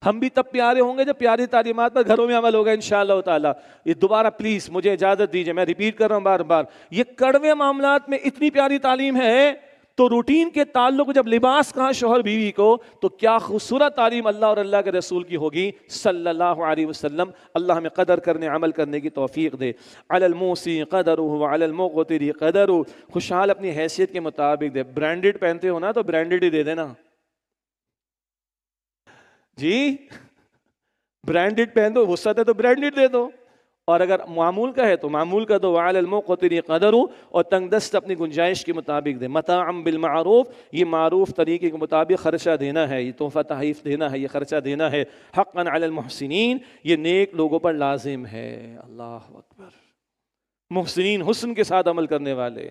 ہم بھی تب پیارے ہوں گے جب پیاری تعلیمات پر گھروں میں عمل ہوگا انشاءاللہ تعالی۔ یہ دوبارہ پلیز مجھے اجازت دیجئے، میں ریپیٹ کر رہا ہوں بار بار، یہ کڑوے معاملات میں اتنی پیاری تعلیم ہے، تو روٹین کے تعلق جب لباس کہاں شوہر بیوی کو، تو کیا خوبصورت تعلیم اللہ اور اللہ کے رسول کی ہوگی صلی اللہ علیہ وسلم۔ اللہ ہمیں قدر کرنے، عمل کرنے کی توفیق دے۔ علی الموسع قدرہ وعلی المقتر قدرہ، خوشحال اپنی حیثیت کے مطابق دے۔ برانڈڈ پہنتے ہو نا تو برانڈڈ ہی دے دینا جی، برانڈڈ پہن دو، وسعت ہے تو برانڈڈ دے دو، اور اگر معمول کا ہے تو معمول کا دو۔ وعلی المقتر قدرہ، اور تنگ دست اپنی گنجائش کے مطابق دے۔ متاعا بالمعروف، یہ معروف طریقے کے مطابق خرچہ دینا ہے، یہ تحفہ تحائف دینا ہے، یہ خرچہ دینا ہے۔ حقا علی المحسنین، یہ نیک لوگوں پر لازم ہے۔ اللہ اکبر، محسنین، حسن کے ساتھ عمل کرنے والے،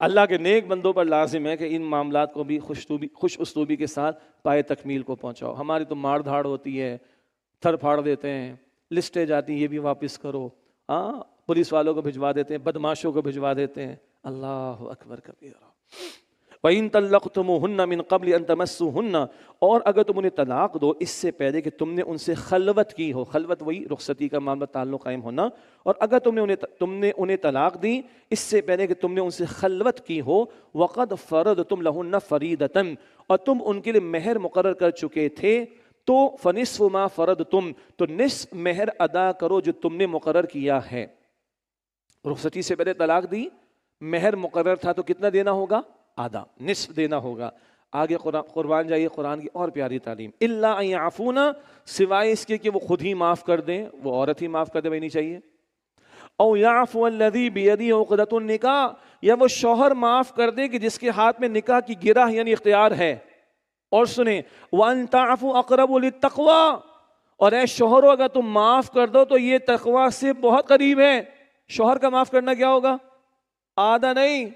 اللہ کے نیک بندوں پر لازم ہے کہ ان معاملات کو بھی خوش اسلوبی کے ساتھ پائے تکمیل کو پہنچاؤ۔ ہماری تو مار دھاڑ ہوتی ہے، تھر پھاڑ دیتے ہیں، لسٹیں جاتی ہیں، یہ بھی واپس کرو، ہاں پولیس والوں کو بھجوا دیتے ہیں، بدماشوں کو بھجوا دیتے ہیں۔ اللہ اکبر کبیرہ۔ وَإِن طَلَّقْتُمُوهُنَّ مِن قَبْلِ أَن تَمَسُّوهُنَّ، اور اگر تم انہیں طلاق دو اس سے پہلے کہ تم نے ان سے خلوت کی ہو، خلوت وہی رخصتی کا معاملہ تعلق قائم ہونا، اور اگر تم نے انہیں طلاق دی اس سے پہلے کہ تم نے ان سے خلوت کی ہو، وَقَدْ فَرَضْتُمْ لَهُنَّ فَرِيضَةً، اور تم ان کے لیے مہر مقرر کر چکے تھے، تو فَنِصْفُ مَا فَرَضْتُمْ، تو نصف مہر ادا کرو جو تم نے مقرر کیا ہے۔ رخصتی سے پہلے طلاق دی، مہر مقرر تھا تو کتنا دینا ہوگا؟ آدھا، نصف دینا ہوگا۔ آگے قربان جائیے قرآن کی اور پیاری تعلیم۔ الا ان یعفون، سوائے اس کے کہ وہ خود ہی معاف کر دیں، وہ عورت ہی معاف کر دے، وہی نہیں چاہیے۔ او یعفو الذی بیدہ عقدۃ النکاح، یا وہ شوہر معاف کر دے کہ جس کے ہاتھ میں نکاح کی گرہ یعنی اختیار ہے۔ اور سنیں، وان تعفوا اقرب للتقوی، اور اے شوہرو اگر تم معاف کر دو تو یہ تقوی سے بہت قریب ہے۔ شوہر کا معاف کرنا کیا ہوگا؟ آدھا نہیں،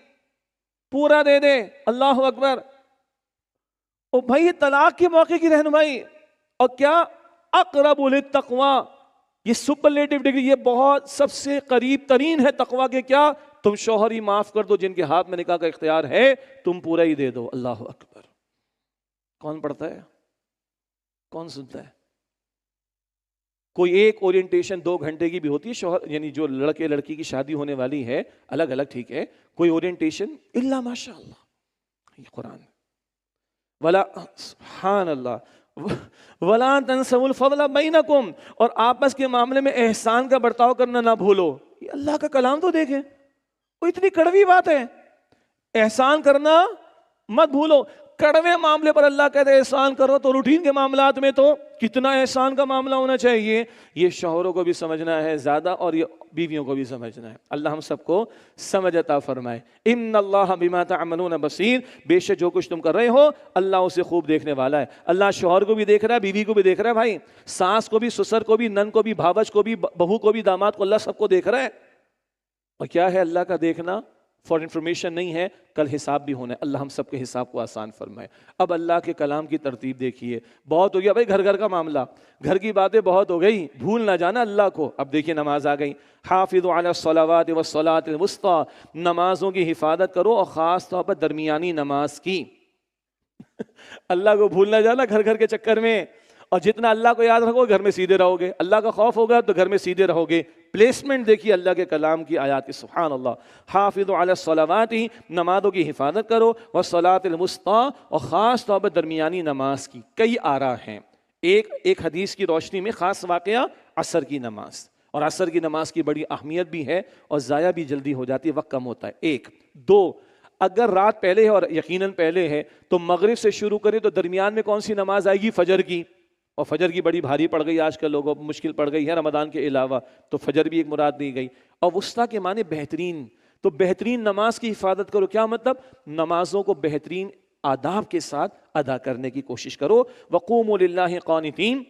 پورا دے دے۔ اللہ اکبر۔ او بھائی یہ طلاق کے موقع کی رہنمائی، اور کیا اقرب للتقوی، یہ سپرلیٹو ڈگری، یہ بہت سب سے قریب ترین ہے تقوی کے، کیا؟ تم شوہر ہی معاف کر دو جن کے ہاتھ میں نکاح کا اختیار ہے، تم پورا ہی دے دو۔ اللہ اکبر! کون پڑھتا ہے؟ کون سنتا ہے؟ کوئی ایک اورینٹیشن 2 گھنٹے کی بھی ہوتی ہے، شوہر یعنی جو لڑکے لڑکی کی شادی ہونے والی ہے الگ الگ، ٹھیک ہے، کوئی اورینٹیشن الا ماشاء اللہ، یہ قرآن ولا سبحان اللہ ولا تنسوا الفضل بینکم، اور آپس کے معاملے میں احسان کا برتاؤ کرنا نہ بھولو۔ یہ اللہ کا کلام تو دیکھیں، وہ اتنی کڑوی بات ہے، احسان کرنا مت بھولو۔ کڑوے معاملے پر اللہ کہتے ہیں احسان کرو، تو روٹین کے معاملات میں تو کتنا احسان کا معاملہ ہونا چاہیے۔ یہ شوہروں کو بھی سمجھنا ہے زیادہ، اور یہ بیویوں کو بھی سمجھنا ہے۔ اللہ ہم سب کو سمجھ عطا فرمائے۔ ان اللہ بما تعملون بصیر، بے شک جو کچھ تم کر رہے ہو اللہ اسے خوب دیکھنے والا ہے۔ اللہ شوہر کو بھی دیکھ رہا ہے، بیوی کو بھی دیکھ رہا ہے، بھائی ساس کو بھی، سسر کو بھی، نن کو بھی، بھاوج کو بھی، بہو کو بھی، داماد کو، اللہ سب کو دیکھ رہا ہے۔ اور کیا ہے اللہ کا دیکھنا؟ فار انفارمیشن نہیں ہے، کل حساب بھی ہونا ہے۔ اللہ ہم سب کے حساب کو آسان فرمائے۔ اب اللہ کے کلام کی ترتیب دیکھیے، بہت ہو گیا بھائی گھر گھر کا معاملہ، گھر کی باتیں بہت ہو گئی، بھول نہ جانا اللہ کو۔ اب دیکھیے نماز آ گئی، حافظوا علی الصلوات والصلاۃ الوسطی، نمازوں کی حفاظت کرو اور خاص طور پر درمیانی نماز کی۔ اللہ کو بھول نہ جانا گھر گھر کے چکر میں، اور جتنا اللہ کو یاد رکھو گھر میں سیدھے رہو گے، اللہ کا خوف ہوگا تو گھر میں سیدھے رہو گے۔ پلیسمنٹ دیکھیے اللہ کے کلام کی آیات کی، سبحان اللہ۔ حافظوا علی الصلوات، نمازوں کی حفاظت کرو، والصلاۃ الوسطی، اور خاص طور پر درمیانی نماز کی۔ کئی آراء ہیں، ایک حدیث کی روشنی میں خاص واقعہ عصر کی نماز، اور عصر کی نماز کی بڑی اہمیت بھی ہے، اور ضائع بھی جلدی ہو جاتی ہے، وقت کم ہوتا ہے۔ 1 2 اگر رات پہلے ہے اور یقیناً پہلے ہے تو مغرب سے شروع کریں تو درمیان میں کون سی نماز آئے گی؟ فجر کی، اور فجر کی بڑی بھاری پڑ گئی، آج کل لوگوں کو مشکل پڑ گئی ہے رمضان کے علاوہ، تو فجر بھی ایک مراد دی گئی۔ اور وسطیٰ کے معنی بہترین، تو بہترین نماز کی حفاظت کرو۔ کیا مطلب؟ نمازوں کو بہترین آداب کے ساتھ ادا کرنے کی کوشش کرو۔ وقوموا للہ قانتین،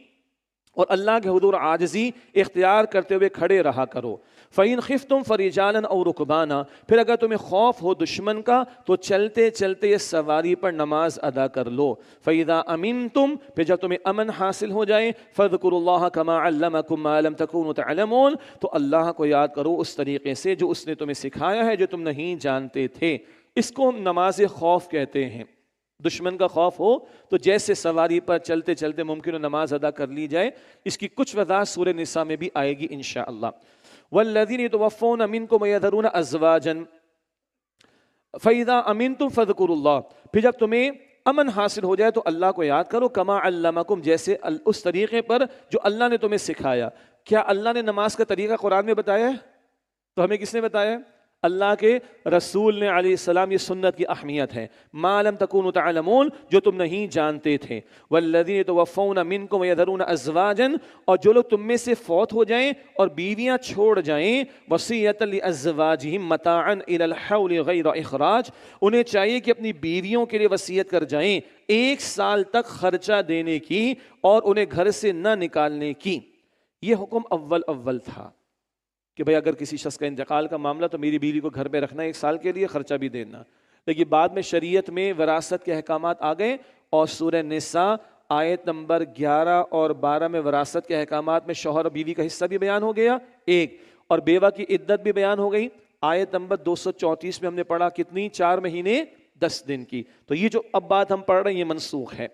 اور اللہ کے حضور عاجزی اختیار کرتے ہوئے کھڑے رہا کرو۔ فَإِنْ خِفْتُمْ فَرِجَالًا أَوْ رُكْبَانًا، پھر اگر تمہیں خوف ہو دشمن کا تو چلتے چلتے سواری پر نماز ادا کر لو۔ فَإِذَا أَمِنْتُمْ، پھر جب تمہیں امن حاصل ہو جائے، فَاذْكُرُوا اللَّهَ كَمَا عَلَّمَكُمْ مَا لَمْ تَكُونُوا تَعْلَمُونَ، تو اللہ کو یاد کرو اس طریقے سے جو اس نے تمہیں سکھایا ہے جو تم نہیں جانتے تھے۔ اس کو نماز خوف کہتے ہیں۔ دشمن کا خوف ہو تو جیسے سواری پر چلتے چلتے ممکن ہو نماز ادا کر لی جائے۔ اس کی کچھ وضاحت سورہ نساء میں بھی آئے گی انشاءاللہ۔ والذین یتوفون منکم ویذرون ازواجا فاذا امنتم فاذکروا اللہ، پھر جب تمہیں امن حاصل ہو جائے تو اللہ کو یاد کرو، کما علمکم، جیسے اس طریقے پر جو اللہ نے تمہیں سکھایا۔ کیا اللہ نے نماز کا طریقہ قرآن میں بتایا ہے؟ تو ہمیں کس نے بتایا ہے؟ اللہ کے رسول نے علیہ السلام۔ یہ سنت کی اہمیت ہے۔ ما لم تکونوا تعلمون، جو تم نہیں جانتے تھے۔ والذین یتوفون منکم ویذرون ازواجا، اور جو لوگ تم میں سے فوت ہو جائیں اور بیویاں چھوڑ جائیں، وصیۃ لازواجہم متاعا الی الحول غیر اخراج، انہیں چاہیے کہ اپنی بیویوں کے لیے وصیت کر جائیں 1 سال تک خرچہ دینے کی اور انہیں گھر سے نہ نکالنے کی۔ یہ حکم اول تھا کہ بھئی اگر کسی شخص کا انتقال کا معاملہ تو میری بیوی کو گھر پہ رکھنا 1 سال کے لیے، خرچہ بھی دینا۔ لیکن بعد میں شریعت میں وراثت کے احکامات آ گئے، اور سورہ نساء آیت نمبر 11 اور 12 میں وراثت کے احکامات میں شوہر اور بیوی کا حصہ بھی بیان ہو گیا 1، اور بیوہ کی عدت بھی بیان ہو گئی۔ آیت نمبر 234 میں ہم نے پڑھا کتنی؟ 4 مہینے 10 دن کی۔ تو یہ جو اب بات ہم پڑھ رہے ہیں یہ منسوخ ہے۔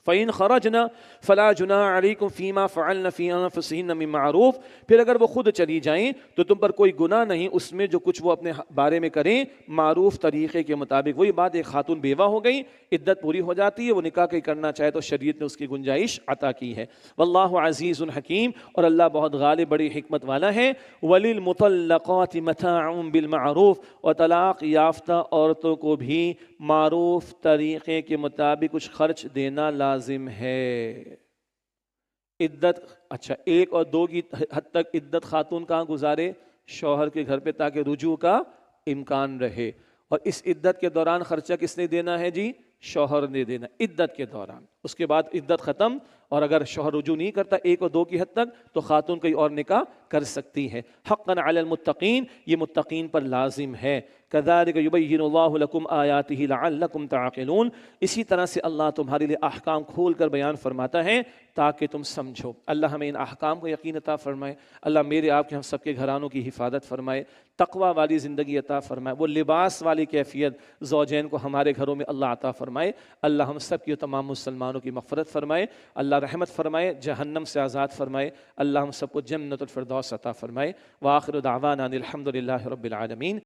فَإِنْ خَرَجْنَا فَلَا جُنَاحَ عَلَيْكُمْ فِي مَا فَعَلْنَ فِي أَنفُسِهِنَّ مِن مَّعْرُوفٍ، پھر اگر وہ خود چلی جائیں تو تم پر کوئی گناہ نہیں اس میں جو کچھ وہ اپنے بارے میں کریں معروف طریقے کے مطابق۔ وہی بات، ایک خاتون بیوہ ہو گئی، عدت پوری ہو جاتی ہے، وہ نکاح کے کرنا چاہے تو شریعت نے اس کی گنجائش عطا کی ہے۔ واللہ عزیز حکیم، اور اللہ بہت غالب بڑی حکمت والا ہے۔ وَلِلْمُطَلَّقَاتِ مَتَاعٌ بِالْمَعْرُوفِ، اور طلاق یافتہ عورتوں کو بھی معروف طریقے کے مطابق کچھ خرچ دینا لازم ہے۔ عدت، اچھا 1 اور 2 کی حد تک عدت خاتون کہاں گزارے؟ شوہر کے گھر پہ، تاکہ رجوع کا امکان رہے۔ اور اس عدت کے دوران خرچہ کس نے دینا ہے جی؟ شوہر نے دینا عدت کے دوران۔ اس کے بعد عدت ختم، اور اگر شوہر رجوع نہیں کرتا 1 اور 2 کی حد تک تو خاتون کوئی اور نکاح کر سکتی ہے۔ حقا علی المتقین، یہ متقین پر لازم ہے۔ کذالک یبین اللہ لکم آیاتہ لعلکم تعقلون، اسی طرح سے اللہ تمہارے لیے احکام کھول کر بیان فرماتا ہے تاکہ تم سمجھو۔ اللہ ہمیں ان احکام کو یقین عطا فرمائے، اللہ میرے آپ کے ہم سب کے گھرانوں کی حفاظت فرمائے، تقوی والی زندگی عطا فرمائے، وہ لباس والی کیفیت زوجین کو ہمارے گھروں میں اللہ عطا فرمائے۔ اللہ ہم سب کی تمام مسلمانوں کی مغفرت فرمائے، اللہ رحمت فرمائے، جہنم سے آزاد فرمائے، اللہ ہم سب کو جنت الفردوس عطا فرمائے۔ وآخر دعوانا ان الحمد للہ رب العالمین۔